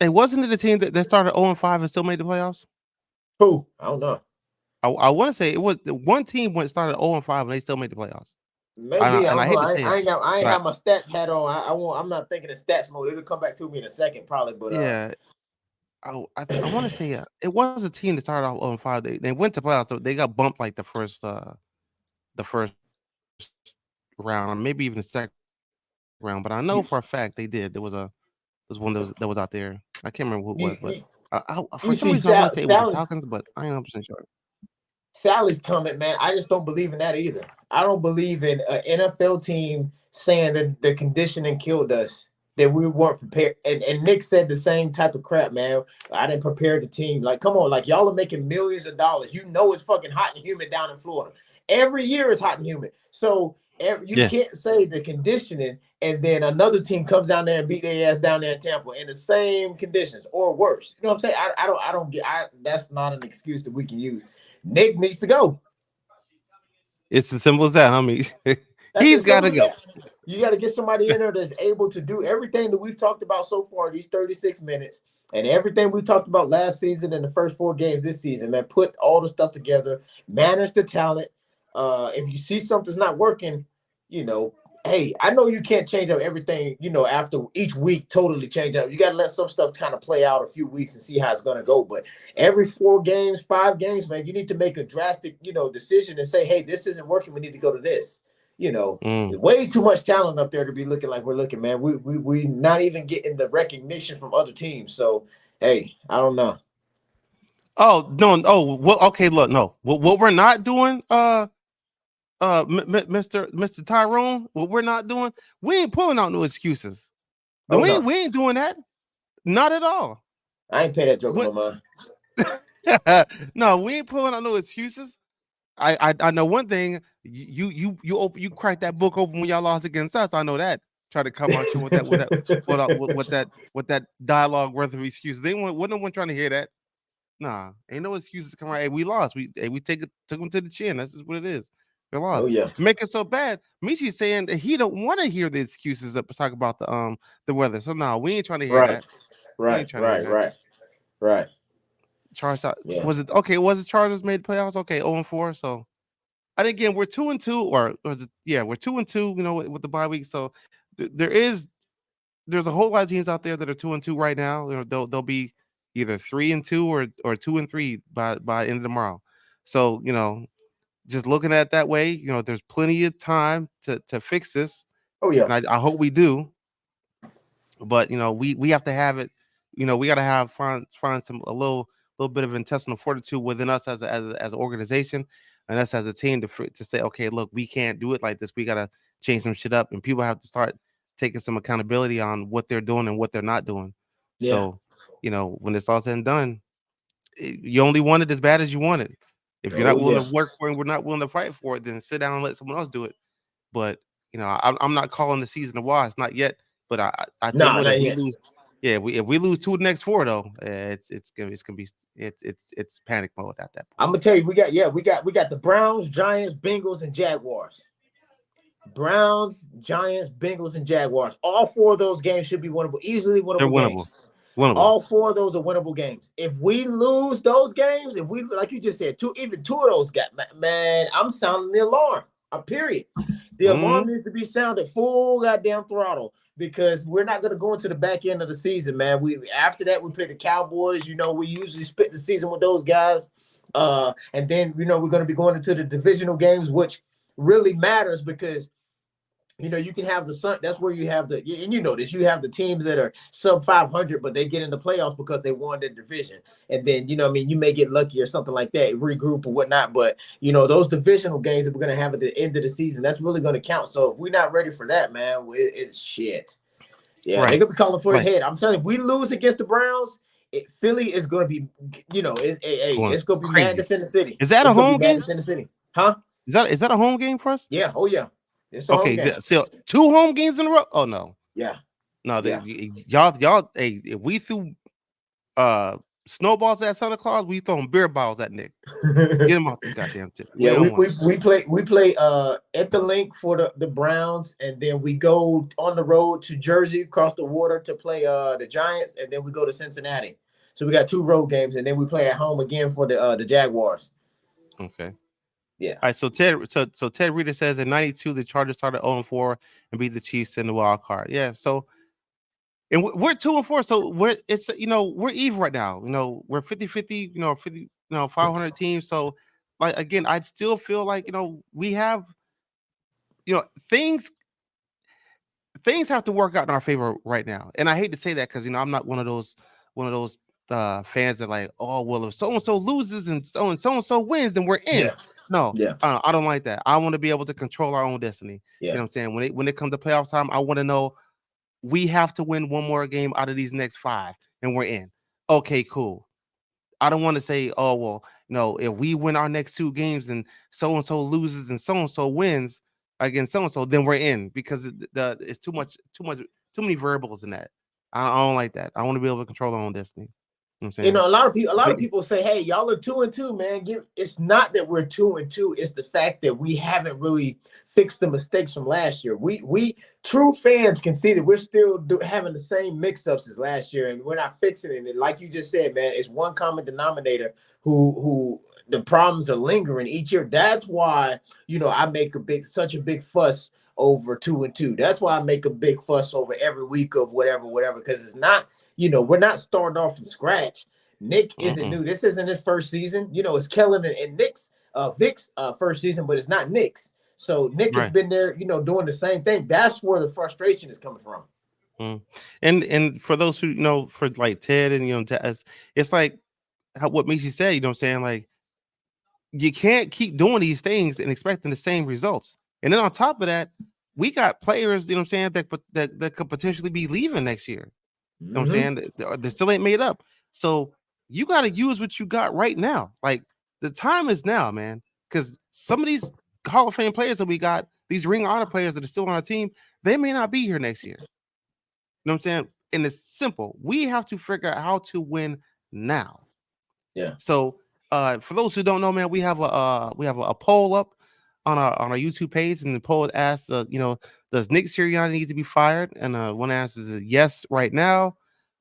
wasn't it the team that started 0-5 and still made the playoffs? Who? I don't know. I want to say it was the one team went started 0-5 and they still made the playoffs. Maybe I And don't I know. hate to say it, I ain't but have my stats hat on. I won't. I'm not thinking in stats mode. It'll come back to me in a second, probably. But yeah, I want to say it was a team that started off 0-5. They went to playoffs. So they got bumped like the first round, maybe even the second round. But I know for a fact they did. There was one that was out there. I can't remember who it you was, but you for some see, reason I want to say it was the Sally's Falcons, but I ain't 100% sure. Sally's comment, man. I just don't believe in that either. I don't believe in an NFL team saying that the conditioning killed us, that we weren't prepared. And Nick said the same type of crap, man. I didn't prepare the team. Like, come on, like y'all are making millions of dollars. You know it's fucking hot and humid down in Florida. Every year is hot and humid. So you Yeah. can't say the conditioning and then another team comes down there and beat their ass down there in Tampa in the same conditions or worse. You know what I'm saying? I don't get. That's not an excuse that we can use. Nick needs to go. It's as simple as that, homie. That's He's as got simple to as go. that. You got to get somebody in there that's able to do everything that we've talked about so far, these 36 minutes, and everything we talked about last season and the first 4 games this season, man. Put all the stuff together, manage the talent. If you see something's not working, you know, hey, I know you can't change up everything, after each week, totally change up. You got to let some stuff kind of play out a few weeks and see how it's going to go. But every 4 games, 5 games, man, you need to make a drastic, decision and say, hey, this isn't working. We need to go to this. Way too much talent up there to be looking like we're looking, man. We not even getting the recognition from other teams. So, hey, I don't know. Oh no! Oh, well, okay. Look, no. What we're not doing, Mr. Tyrone. What we're not doing, we ain't pulling out no excuses. Oh no, We ain't doing that. Not at all. I ain't pay that joker no What? mind. No, we ain't pulling out no excuses. I know one thing. You cracked that book open when y'all lost against us. I know that. Try to come out you with that dialogue worth of excuses. They wasn't no one trying to hear that. Nah, ain't no excuses. Come on, hey, we lost. We took them to the chin. That's just what it is. We Oh lost. yeah, Make it so bad. Meech saying that he don't want to hear the excuses up talk about the weather. So no, we ain't trying to hear right, that. We ain't trying to hear that. right. Chargers Yeah. was it okay? Was it Chargers made playoffs? Okay, 0-4. So and again, we're 2-2, we're 2-2. You know, with the bye week. So there's a whole lot of teams out there that are 2-2 right now. They'll be either 3-2 or 2-3 by the end of tomorrow. So just looking at it that way, there's plenty of time to fix this, Oh yeah. and I hope we do. But we have to have it. We got to find some a little bit of intestinal fortitude within us as an organization and us as a team to say, okay, look, we can't do it like this. We got to change some shit up, and people have to start taking some accountability on what they're doing and what they're not doing. Yeah. So, when it's all said and done, you only want it as bad as you want it. If you're Oh not willing yeah. to work for it, and we're not willing to fight for it, then sit down and let someone else do it. But I'm not calling the season a wash, not yet. But I tell you Nah, what, not if we yet. lose, yeah, if we lose 2 of the next 4 though, it's gonna be it's panic mode at that I'm point. gonna tell you, we got the Browns, Giants, Bengals, and Jaguars. Browns, Giants, Bengals, and Jaguars. All 4 of those games should be winnable, easily They're winnable winnable, games. winnable. All 4 of those are winnable games. If we lose those games, if we, like you just said, even 2 of those got, man, I'm sounding the alarm. Period. The alarm needs to be sounded full goddamn throttle because we're not going to go into the back end of the season, man. After that we play the Cowboys. We usually split the season with those guys, and then we're going to be going into the divisional games, which really matters because you can have the Sun. That's where you have and you have the teams that are sub 500, but they get in the playoffs because they won their division. And then you may get lucky or something like that, regroup or whatnot. But those divisional games that we're gonna have at the end of the season, that's really gonna count. So if we're not ready for that, man, it's shit. Yeah, they're Right, gonna be calling for his right. head. I'm telling you, if we lose against the Browns, Philly is gonna be, Going it's gonna be crazy. madness in the city. Is that a It's gonna be home game? madness in the city, huh? Is that a home game for us? Yeah. Oh yeah. It's a home Okay, game. so 2 home games in a row. Oh no, Yeah. no, Yeah. y'all. Hey, if we threw snowballs at Santa Claus. We throwing beer bottles at Nick. Get him off the goddamn tip. We Yeah, don't want we play at the link for the Browns, and then we go on the road to Jersey, across the water to play the Giants, and then we go to Cincinnati. So we got 2 road games, and then we play at home again for the Jaguars. Okay. Yeah. All right. So Ted Reader says in '92 the Chargers started 0-4 and beat the Chiefs in the wild card. Yeah. So and we're 2-4. So we're even right now. We're 50-50. 50. 500 teams. So like again, I'd still feel like we have you know things things have to work out in our favor right now. And I hate to say that because I'm not one of those fans that like, oh well, if so and so loses and so wins, then we're in. Yeah. No, Yeah. I don't like that. I want to be able to control our own destiny. You Yeah. know what I'm saying? When it comes to playoff time, I want to know we have to win one more game out of these next 5, and we're in. Okay, cool. I don't want to say, oh well, no, if we win our next 2 games and so loses and so wins against so, then we're in because it's too many variables in that. I don't like that. I want to be able to control our own destiny. You know what I'm saying? A lot of But people say, "Hey, y'all are 2-2, man." It's not that we're 2-2. It's the fact that we haven't really fixed the mistakes from last year. We true fans can see that we're still having the same mix-ups as last year, and we're not fixing it. And like you just said, man, it's one common denominator who the problems are lingering each year. That's why I make such a big fuss over 2-2. That's why I make a big fuss over every week of whatever, because it's not. We're not starting off from scratch. Nick isn't new. This isn't his first season. It's Kellen and Nick's Vic's first season, but it's not Nick's. So Nick has right. been there, doing the same thing. That's where the frustration is coming from. And for those who for like Ted and it's like what Meech said. You know what I'm saying? Like you can't keep doing these things and expecting the same results. And then on top of that, we got players. You know what I'm saying that could potentially be leaving next year. You know what I'm saying? They still ain't made up. So you got to use what you got right now. Like the time is now, man. Because some of these Hall of Fame players that we got, these Ring of Honor players that are still on our team, they may not be here next year. You know what I'm saying? And it's simple. We have to figure out how to win now. Yeah. So for those who don't know, man, we have a poll up on our YouTube page, and the poll asks, does Nick Sirianni need to be fired? And one answer is yes right now.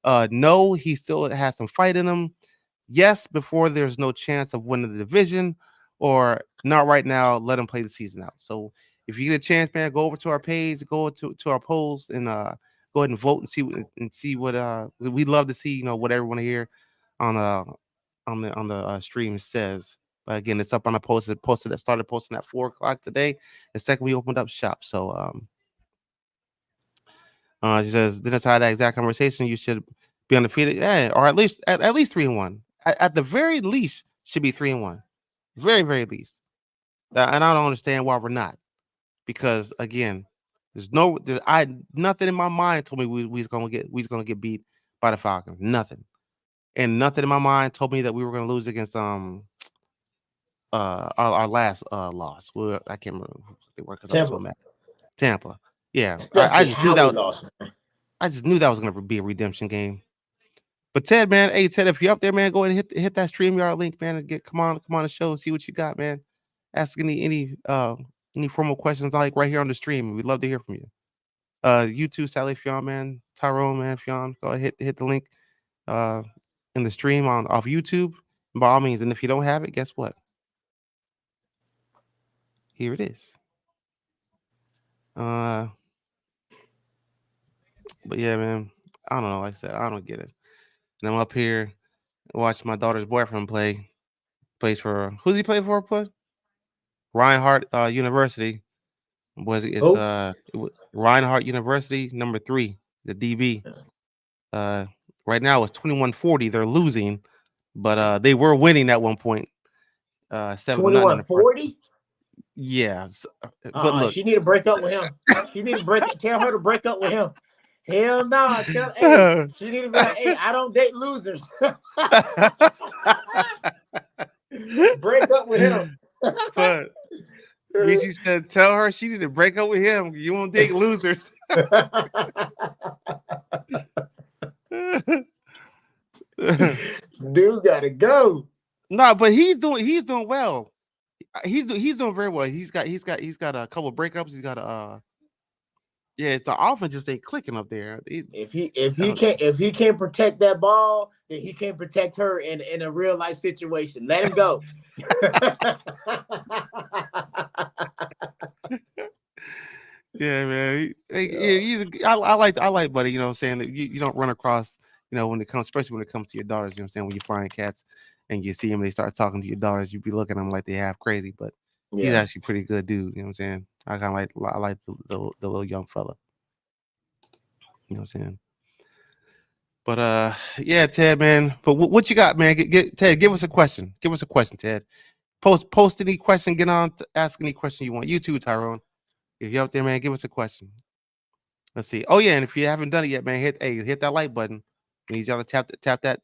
No, he still has some fight in him. Yes, before there's no chance of winning the division, or not right now. Let him play the season out. So if you get a chance, man, go over to our page, go to our polls, and go ahead and vote and see what we'd love to see. What everyone here on the stream says. But again, it's up on the posted that started posting at 4:00 today. The second we opened up shop. So she says, then it's how that exact conversation. You should be undefeated, yeah, or at least 3-1. At the very least, should be 3-1. Very, very least. And I don't understand why we're not. Because again, nothing in my mind told me we was gonna get beat by the Falcons. Nothing. And nothing in my mind told me that we were gonna lose against our last loss. I can't remember who they were because I'm so mad. Tampa. Yeah. I Especially just knew how we that lost, man. I just knew that was gonna be a redemption game. But Ted, man, hey Ted, if you're up there, man, go ahead and hit that StreamYard link, man, and come on the show and see what you got, man. Ask any formal questions like right here on the stream. We'd love to hear from you. You too, Sally Fionn, man, Tyrone, man, Fionn. Go ahead, hit the link in the stream off YouTube. By all means, and if you don't have it, guess what? Here it is. But yeah, man, I don't know. Like I said, I don't get it. And I'm up here watching my daughter's boyfriend plays for who's he play for? Put Reinhardt University. Reinhardt University number 3, the DB. Right now it's 21-40. They're losing, but they were winning at one point. 7-0 in the first. 21-40. Yeah, but look, she need to break up with him. She need to tell her to break up with him. Hell no. Hey, she need to be like, hey, I don't date losers. Break up with him. But Richie said, tell her she need to break up with him. You won't date losers. Dude gotta go. No, but he's doing well. He's doing very well. He's got a couple of breakups. He's got a yeah. It's the offense just ain't clicking up there. If he Uh, can't protect that ball, then he can't protect her in a real life situation. Let him go. yeah, man. Yeah, Yeah. I like Buddy. You know, what I'm saying that you don't run across. You know, when it comes, especially when it comes to your daughters. You know, what I'm saying when you find cats and you see them, they start talking to your daughters. You be looking at them like they half crazy, but he's Yeah. actually pretty good dude. You know what I'm saying? I like the little young fella. You know what I'm saying? But yeah, Ted, man. But what you got, man? Ted, give us a question. Give us a question, Ted. Post any question. Get on to ask any question you want. You too, Tyrone. If you're out there, man, give us a question. Let's see. Oh yeah, and if you haven't done it yet, man, hit that like button. We need y'all to tap that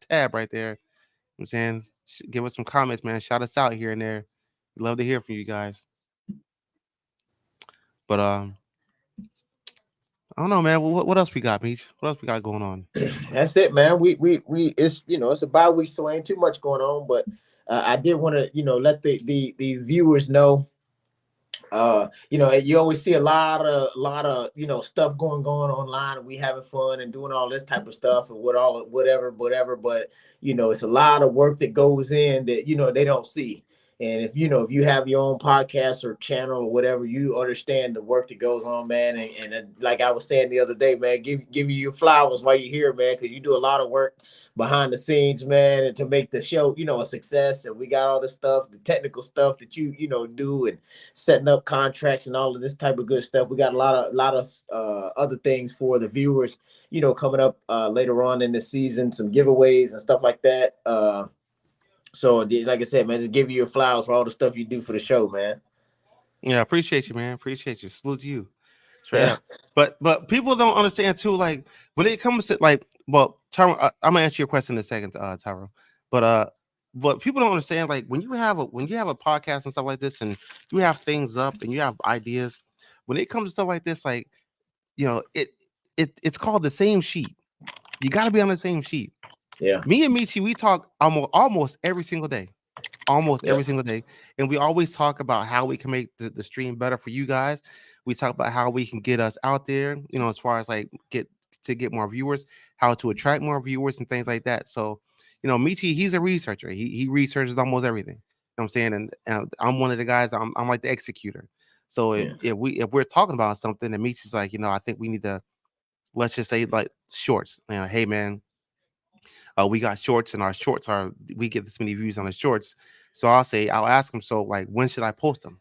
tab right there. You know what I'm saying, give us some comments, man. Shout us out here and there. We love to hear from you guys. But I don't know, man. What else we got, Meech? What else we got going on? That's it, man. We it's it's a bye week, so ain't too much going on. But I did want to let the viewers know. You always see a lot of stuff going online, and we having fun and doing all this type of stuff and whatever. But it's a lot of work that goes in that they don't see. And if you have your own podcast or channel or whatever, you understand the work that goes on, man. And like I was saying the other day, man, give you your flowers while you're here, man, because you do a lot of work behind the scenes, man, and to make the show, a success. And we got all the stuff, the technical stuff that you do, and setting up contracts and all of this type of good stuff. We got a lot of other things for the viewers, coming up later on in the season, some giveaways and stuff like that. So like I said, man, just give you your flowers for all the stuff you do for the show, man. Yeah, appreciate you, man. Appreciate you. Salute to you. Straight Yeah, up. But people don't understand too, like when it comes to like, well, Tyro, I'm gonna answer your question in a second, Tyro. But but people don't understand, like when you have a podcast and stuff like this, and you have things up and you have ideas, when it comes to stuff like this, like it's called the same sheet. You got to be on the same sheet. yeah, Me and Michi, we talk almost every single day, almost yeah, every single day. And we always talk about how we can make the stream better for you guys. We talk about how we can get us out there, as far as like get more viewers, how to attract more viewers and things like that. So, Michi, he's a researcher. He researches almost everything. You know what I'm saying? And I'm one of the guys, I'm like the executor. So if, yeah, if we're talking about something and Michi's like, I think we need to, let's just say like shorts. Hey man, we got shorts and our shorts are we get this many views on the shorts. So I'll ask him, so like when should I post them?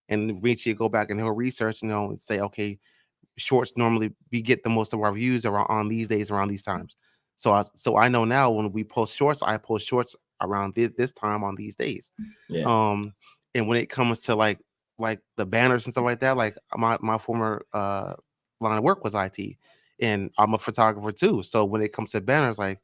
And Richie go back and he'll research, and say, okay, shorts normally we get the most of our views around on these days around these times. So I know now when we post shorts, I post shorts around this time on these days. yeah, Um and when it comes to like the banners and stuff like that, like my former line of work was IT, and I'm a photographer too. So when it comes to banners, like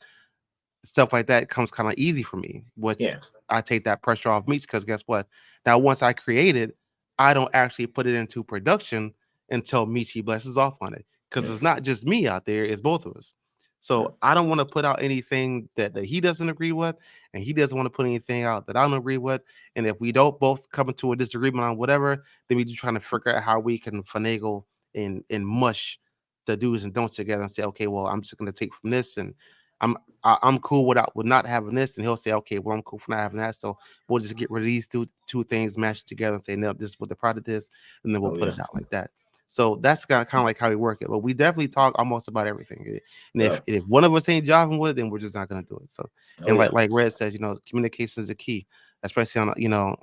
stuff like that comes kind of easy for me, which yeah, I take that pressure off me, because guess what? Now, once I create it, I don't actually put it into production until Michi blesses off on it. Because yeah, it's not just me out there, it's both of us. yeah, So I don't want to put out anything that he doesn't agree with, and he doesn't want to put anything out that I don't agree with. And if we don't both come into a disagreement on whatever, then we just trying to figure out how we can finagle and mush the do's and don'ts together and say, okay, well, I'm just gonna take from this, and I'm I'm cool with not having this, and he'll say, okay, well, I'm cool for not having that. So we'll just get rid of these two things, mash it together, and say, no, this is what the product is, and then we'll oh put yeah, it out like that. So that's kind of like how we work it. But we definitely talk almost about everything. And yeah, if one of us ain't jiving with it, then we're just not gonna do it. So, oh and yeah, like Red says, communication is the key, especially on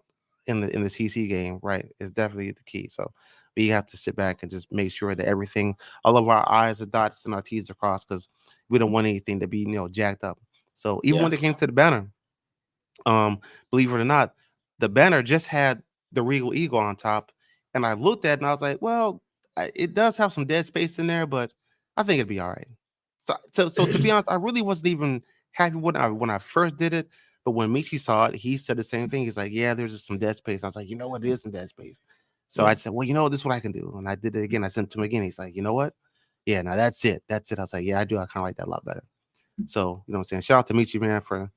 in the CC game, right? It's definitely the key. So we have to sit back and just make sure that everything, all of our I's are dotted and our T's are crossed, because we don't want anything to be jacked up. So even yeah, when it came to the banner, um, believe it or not, the banner just had the Regal Eagle on top, and I looked at it and I was like, well, it does have some dead space in there, but I think it'd be all right. So to be honest, I really wasn't even happy when I first did it. But when Michi saw it, he said the same thing. He's like, yeah, there's just some dead space. I was like, you know what, it is some dead space. So I yeah, said, well, this is what I can do, and I did it again. I sent it to him again. He's like, you know what? Yeah, now that's it. That's it. I was like, yeah, I do. I kind of like that a lot better. So, you know what I'm saying? Shout out to Meech, man, for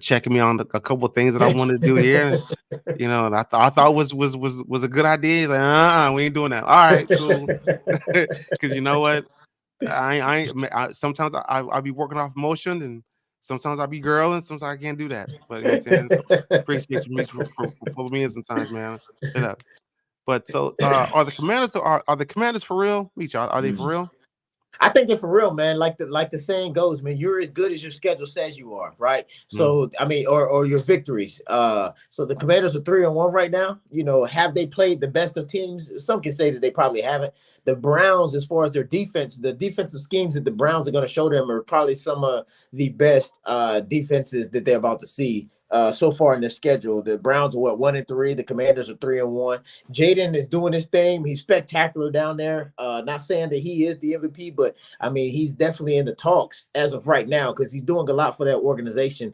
checking me on a couple of things that I wanted to do here. You know, and I thought was a good idea. He's like, we ain't doing that. All right, cool. Because you know what, sometimes I be working off emotion, and sometimes I be girl, and sometimes I can't do that. But you know what I'm saying. So appreciate you, Meech, for pulling me in sometimes, man. Straight up. But so, are the Commanders for real, Meech? Are they for Mm. real? I think that for real, man, like the saying goes, man, you're as good as your schedule says you are, right? Mm. So I mean, or your victories. So the Commanders are 3-1 right now. Have they played the best of teams? Some can say that they probably haven't. The Browns, as far as their defense, the defensive schemes that the Browns are going to show them are probably some of the best defenses that they're about to see. So far in their schedule, the Browns are 1-3. The Commanders are 3-1. Jaden is doing his thing. He's spectacular down there. Not saying that he is the MVP, but I mean he's definitely in the talks as of right now because he's doing a lot for that organization.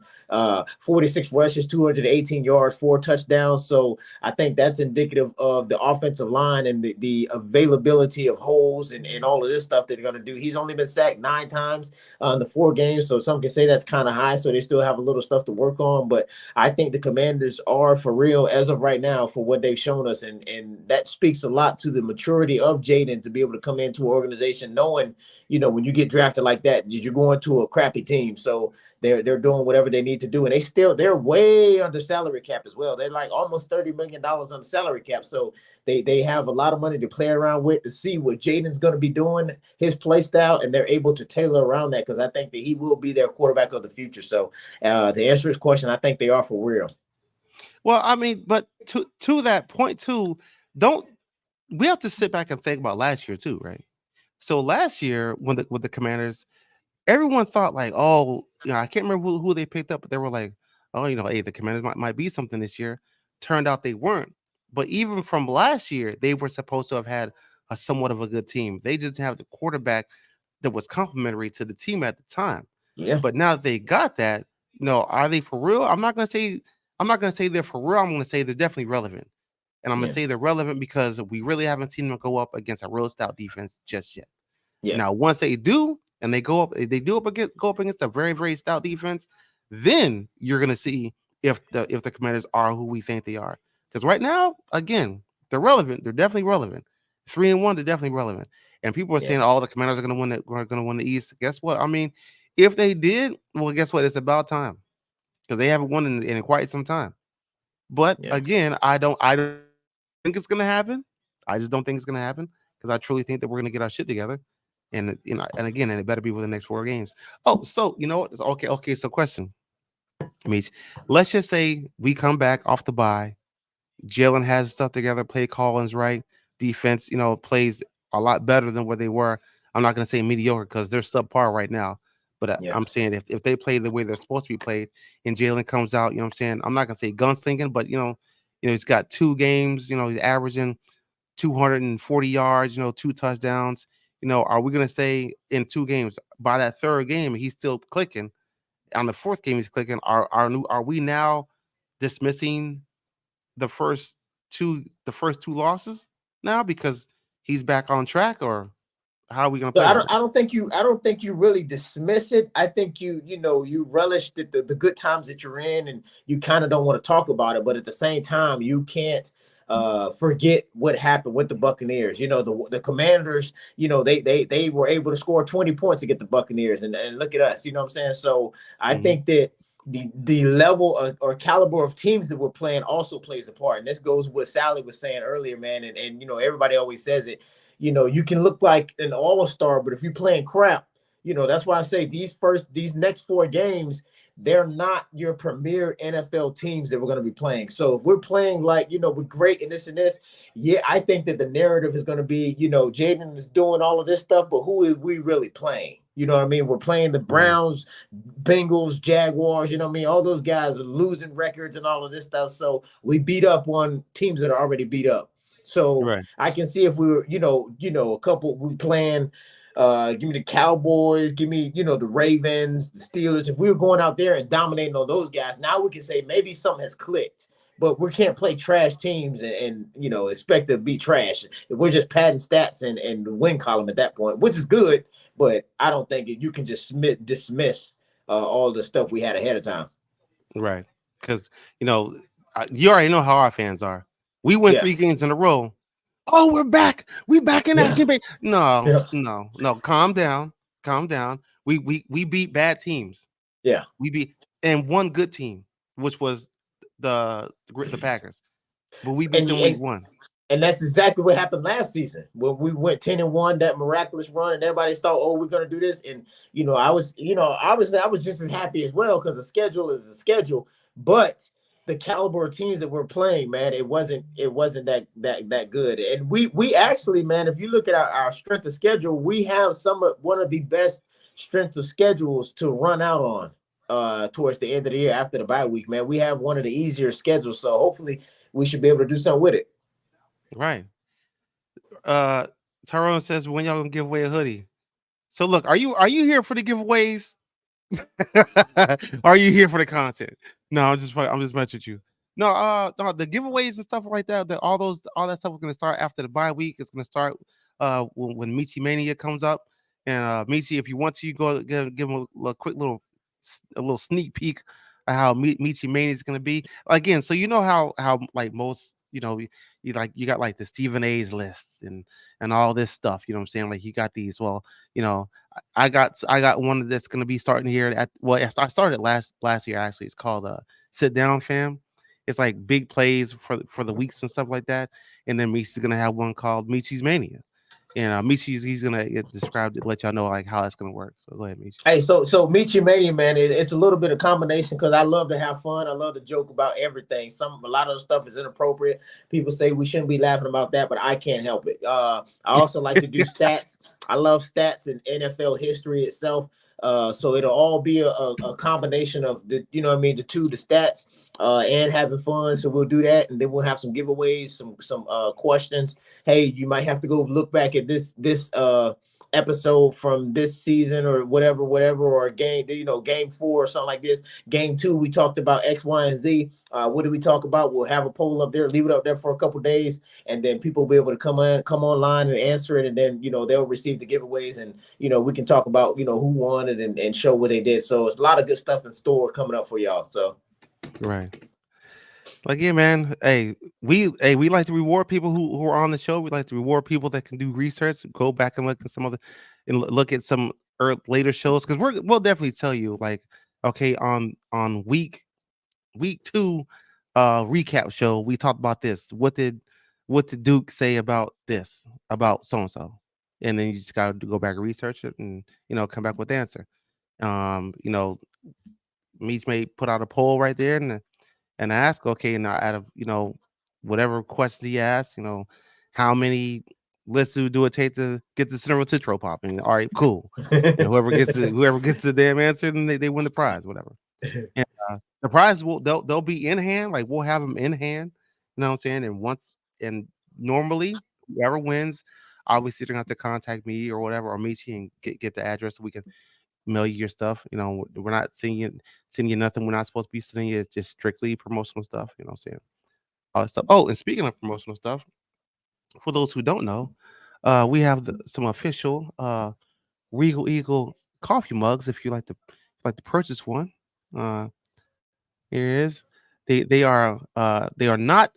46 rushes, 218 yards, 4 touchdowns. So I think that's indicative of the offensive line and the availability of holes and all of this stuff that they're going to do. He's only been sacked 9 times in the 4 games, so some can say that's kind of high. So they still have a little stuff to work on, but I think the Commanders are for real as of right now for what they've shown us, and that speaks a lot to the maturity of Jaden to be able to come into an organization knowing, when you get drafted like that, you're going to a crappy team. So they're doing whatever they need to do, and they're way under salary cap as well. They're like almost $30 million on the salary cap, so they have a lot of money to play around with to see what Jaden's going to be doing, his play style, and they're able to tailor around that because I think that he will be their quarterback of the future. So to answer his question, I think they are for real. Well, I mean, but to that point too, don't we have to sit back and think about last year too, right? So last year, when the with the Commanders, everyone thought like, oh, I can't remember who they picked up, but they were like, oh, hey, the Commanders might be something this year. Turned out they weren't. But even from last year, they were supposed to have had a somewhat of a good team. They just have the quarterback that was complimentary to the team at the time. Yeah, But now that they got that, are they for real? I'm not gonna say they're for real. I'm gonna say they're definitely relevant. And I'm gonna yeah, say they're relevant because we really haven't seen them go up against a real stout defense just yet. yeah, Now, once they do, and go up against a very, very stout defense, then you're gonna see if the Commanders are who we think they are. Because right now, again, they're relevant. They're definitely relevant. 3-1, they're definitely relevant. And people are yeah, saying, "Oh, the Commanders are gonna win the East." Guess what? I mean, if they did, well, guess what? It's about time because they haven't won in quite some time. But yeah, again, I don't think it's gonna happen. I just don't think it's gonna happen because I truly think that we're gonna get our shit together. And again, and it better be within the next 4 games. Oh, so you know what? Okay, okay. So question, Meech. Let's just say we come back off the bye. Jalen has stuff together, play Collins right, defense, plays a lot better than where they were. I'm not gonna say mediocre because they're subpar right now. But yeah, I'm saying if they play the way they're supposed to be played, and Jalen comes out, what I'm saying, I'm not gonna say gunslinging, but he's got 2 games, he's averaging 240 yards, 2 touchdowns. Are we gonna say in 2 games by that third game he's still clicking? On the fourth game he's clicking. Are we now dismissing the first two losses now because he's back on track, or how are we gonna So play I that? don't think you really dismiss it. I think you relish the good times that you're in, and you kind of don't want to talk about it. But at the same time, you can't forget what happened with the Buccaneers. The Commanders. They were able to score 20 points to get the Buccaneers, and look at us. You know what I'm saying? So I Mm-hmm. think that the level or caliber of teams that we're playing also plays a part, and this goes with Sally was saying earlier, man. And everybody always says it. You can look like an all-star, but if you're playing crap, that's why I say these next 4 games, they're not your premier NFL teams that we're going to be playing. So if we're playing like, we're great in this and this, yeah, I think that the narrative is going to be, Jaden is doing all of this stuff, but who is we really playing? You know what I mean? We're playing the Right. Browns, Bengals, Jaguars, you know what I mean? All those guys are losing records and all of this stuff. So we beat up on teams that are already beat up. So Right. I can see if we were, a couple we playing, give me the Cowboys, give me, the Ravens, the Steelers. If we were going out there and dominating on those guys, now we can say maybe something has clicked. But we can't play trash teams and expect to be trash. We're just padding stats and the win column at that point, which is good. But I don't think you can just dismiss all the stuff we had ahead of time. Right. Because, you already know how our fans are. We win Yeah, 3 games in a row. Oh, we're back. We back in yeah, action, baby. No, yeah, no, no. Calm down. Calm down. We beat bad teams. yeah. We beat and one good team, which was the Packers. But we beat And them week and one. And that's exactly what happened last season when we went 10-1, that miraculous run, and everybody thought, "Oh, we're gonna do this." And I was just as happy as well because the schedule is a schedule, but the caliber of teams that we're playing, man, it wasn't that good. And we actually, man, if you look at our strength of schedule, we have one of the best strength of schedules to run out on towards the end of the year after the bye week, man. We have one of the easier schedules, so hopefully we should be able to do something with it. Right. Uh Tyrone says when y'all gonna give away a hoodie. So look, are you here for the giveaways? Are you here for the content? No, I'm just messing with you. No, the giveaways and stuff like that. All that stuff is gonna start after the bye week. It's gonna start when Meechy Mania comes up. And Meechy, if you want to, you go give him a quick a little sneak peek of how Meechy Mania is gonna be. Again, so you know how like most you got like the Stephen A's lists and all this stuff. You know what I'm saying? Like you got these. Well, you know, I got one that's gonna be starting here at well, I started last year actually. It's called Sit Down Fam. It's like big plays for the weeks and stuff like that. And then Meech's gonna have one called Meech's Mania. And Meech's he's gonna describe it, let y'all know like how that's gonna work. So go ahead, Meech. Hey, so Meet Your Mania, man, it's a little bit of combination because I love to have fun. I love to joke about everything. A lot of the stuff is inappropriate. People say we shouldn't be laughing about that, but I can't help it. I also like to do stats. I love stats and NFL history itself. So it'll all be a combination of the two, the stats, and having fun. So we'll do that, and then we'll have some giveaways, some questions. Hey, you might have to go look back at this episode from this season or whatever, or game 4 or something like this. Game 2, we talked about X, Y, and Z. What did we talk about? We'll have a poll up there, leave it up there for a couple days, and then people will be able to come online and answer it, and then they'll receive the giveaways, and we can talk about who won it and show what they did. So it's a lot of good stuff in store coming up for y'all. So Right. Like yeah, man. We like to reward people who are on the show. We like to reward people that can do research, go back and look at some other and look at some later shows because we'll definitely tell you like okay on week 2 recap show we talked about this. What did Duke say about this about so and so, and then you just got to go back and research it and come back with the answer. You know, Meech may put out a poll right there and ask, okay, now out of whatever questions he asks, how many lists do it take to get the Cinema Titro popping? All right, cool. And whoever gets the damn answer, then they win the prize, whatever. And the prize they'll be in hand, like we'll have them in hand. You know what I'm saying? And normally whoever wins, obviously they're gonna have to contact me or whatever, or meet you and get the address so we can mail you your stuff. We're not sending you nothing. We're not supposed to be sending you. It's just strictly promotional stuff. You know what I'm saying? All that stuff. Oh, and speaking of promotional stuff, for those who don't know, we have some official Regal Eagle coffee mugs. If you like to purchase one, uh, here it is. They are not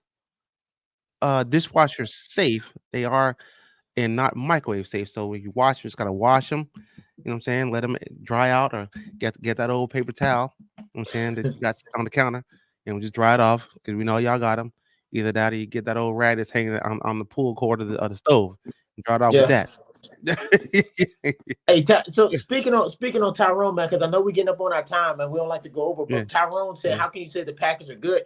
dishwasher safe. They are and not microwave safe. So when you wash, you just gotta wash them. You know what I'm saying? Let them dry out, or get that old paper towel. You know what I'm saying that you got on the counter, and just dry it off because we know y'all got them. Either that, or you get that old rag that's hanging on the pull cord of the stove, and dry it off with yeah. that. Hey, so speaking on Tyrone, man, because I know we're getting up on our time, and we don't like to go over. Yeah, But Tyrone said, yeah, "How can you say the Packers are good?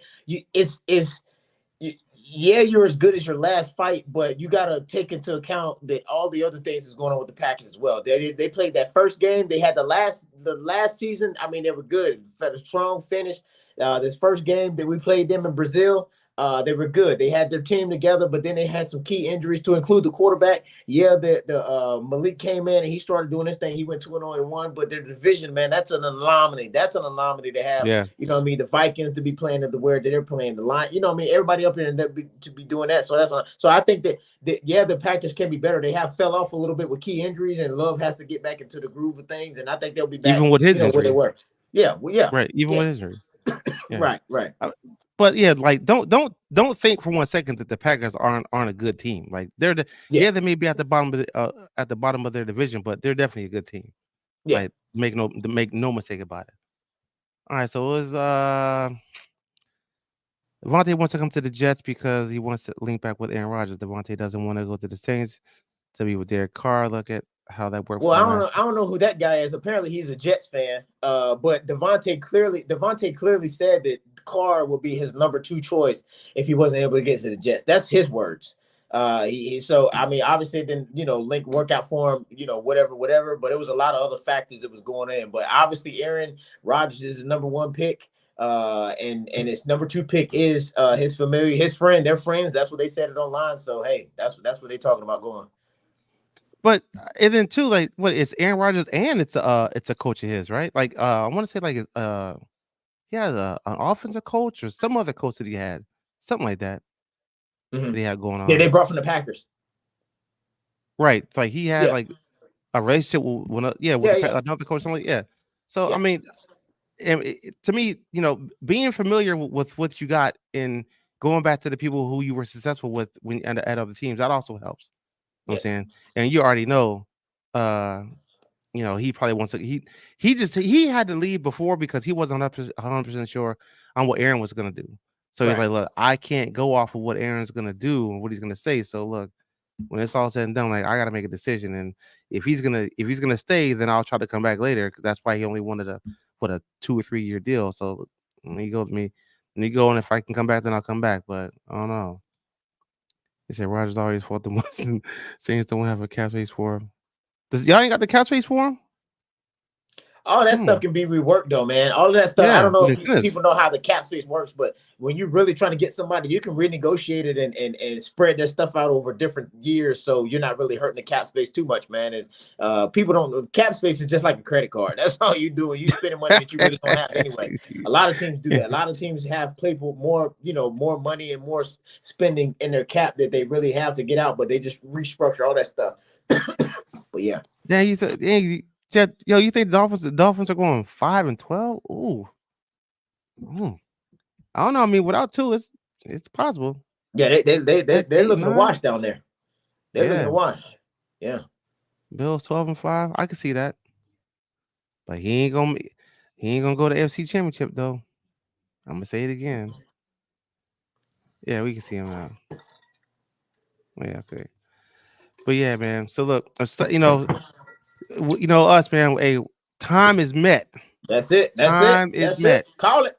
Yeah, you're as good as your last fight, but you got to take into account that all the other things is going on with the Packers as well. They played that first game. They had the last season. I mean, they were good, had a strong finish. This first game that we played them in Brazil, they were good. They had their team together, but then they had some key injuries to include the quarterback. Yeah, the Malik came in and he started doing this thing. He went 2-0-1, but their division, man, that's an anomaly. That's an anomaly to have. yeah. What I mean, the Vikings to be playing the where they're playing the line. What I mean, everybody up here to be doing that. So so I think that the Packers can be better. They have fell off a little bit with key injuries, and Love has to get back into the groove of things. And I think they'll be back, Even with his where they injury, were. Yeah, well, yeah, right? Even yeah, with injury, yeah. right. But yeah, like don't think for 1 second that the Packers aren't a good team. Like Yeah, they may be at the bottom of at the bottom of their division, but they're definitely a good team. yeah. Like make no mistake about it. All right, so it was Devontae wants to come to the Jets because he wants to link back with Aaron Rodgers. Devontae doesn't want to go to the Saints to be with Derek Carr. Look at how that worked Well, for I him don't know. last I year. don't know who that guy is. Apparently, he's a Jets fan. But Devontae clearly said that Carr will be his number 2 choice if he wasn't able to get to the Jets. That's his words. So I mean, obviously, it didn't link work out for him. Whatever. But it was a lot of other factors that was going in. But obviously, Aaron Rodgers is his number 1 pick. And his number 2 pick is his friend. They're friends. That's what they said it online. So hey, that's what they're talking about going. But and then too, like what it's Aaron Rodgers and it's a coach of his, right? Like I want to say like he had an offensive coach or some other coach that he had, something like that Mm-hmm. that he had going Yeah, they on. brought from the Packers. Right. It's like he had Yeah, like a relationship with yeah, yeah, another coach, something like yeah. So I yeah, mean, and to me, being familiar with what you got and going back to the people who you were successful with when at other teams, that also helps. You know what I'm yeah, saying? And you already know, uh, he probably wants to. He had to leave before because he wasn't 100% sure on what Aaron was gonna do. So he's right, like, look, I can't go off of what Aaron's gonna do and what he's gonna say. So look, when it's all said and done, like I gotta make a decision. And if he's gonna stay, then I'll try to come back later because that's why he only wanted a 2 or 3 year deal. So when he goes to me, and he go, and if I can come back, then I'll come back. But I don't know. He said Rogers always fought the ones and Saints don't have a cap space for him. Y'all ain't got the cap space for him? all that Hmm. stuff can be reworked though, man. All of that stuff. I Yeah, don't know with if incentives. people know how the cap space works, but when you're really trying to get somebody, you can renegotiate it and spread their stuff out over different years, so you're not really hurting the cap space too much, man. And people don't cap space is just like a credit card. That's all you do, and you spending money that you really don't have anyway. A lot of teams do that. A lot of teams have people more money and more spending in their cap that they really have to get out, but they just restructure all that stuff. But yeah. Yeah, you think the Dolphins are going 5-12? Ooh. Ooh. I don't know. I mean, without two, it's possible. Yeah, That's they're eight and looking to nine. wash down there. They're looking Yeah. to wash. Yeah, Bills 12-5. I can see that. But he ain't gonna go to FC Championship though. I'm gonna say it again. Yeah, we can see him now. Yeah, okay. But yeah, man. So look, us, man. Hey, time is met. that's it. That's it. Time is That's it. met. Call it.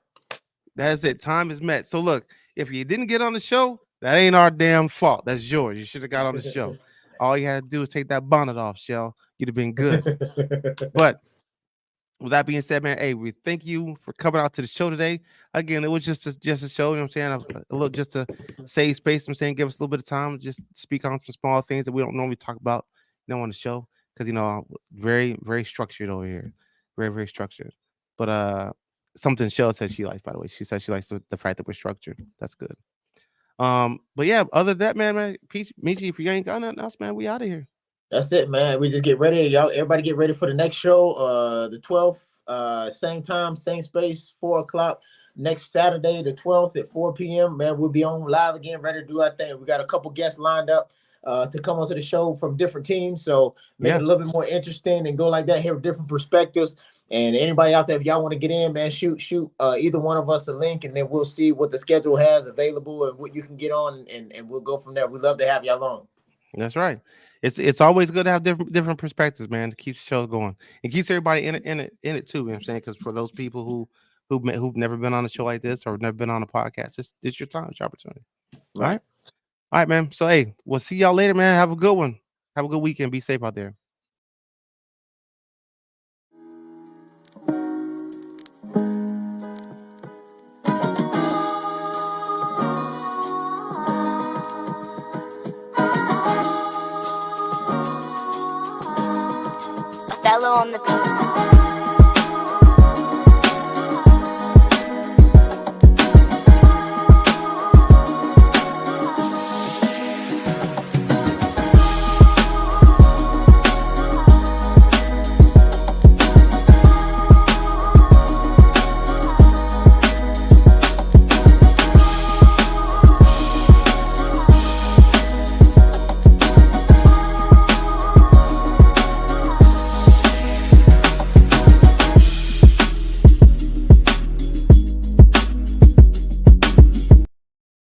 That's it. Time is met. So look, if you didn't get on the show, that ain't our damn fault. That's yours. You should have got on the show. All you had to do is take that bonnet off, Shell. You'd have been good. But with that being said, man, hey, we thank you for coming out to the show today. Again, it was just a show, you know what I'm saying? A little just to save space, I'm saying, give us a little bit of time, just speak on some small things that we don't normally talk about, on the show. Because very, very structured over here. Very, very structured. But something Shell said she likes, by the way. She said she likes the fact that we're structured. That's good. But yeah, other than that, man, peace, Michi, if you ain't got nothing else, man, we out of here. That's it, man. We just get ready, y'all. Everybody get ready for the next show. The 12th, same time, same space, 4 o'clock. Next Saturday, the 12th at 4 p.m. Man, we'll be on live again, ready to do our thing. We got a couple guests lined up to come onto the show from different teams. So make Yeah. it a little bit more interesting and go like that, hear different perspectives. And anybody out there, if y'all want to get in, man, shoot either one of us a link, and then we'll see what the schedule has available and what you can get on, and we'll go from there. We'd love to have y'all on. That's right. It's always good to have different perspectives, man, to keep the show going and keeps everybody in it too. You know what I'm saying? Because for those people who've never been on a show like this or never been on a podcast, it's your time, it's your opportunity. Right. All right, man. So hey, we'll see y'all later, man. Have a good one. Have a good weekend. Be safe out there. Fellow on the beat.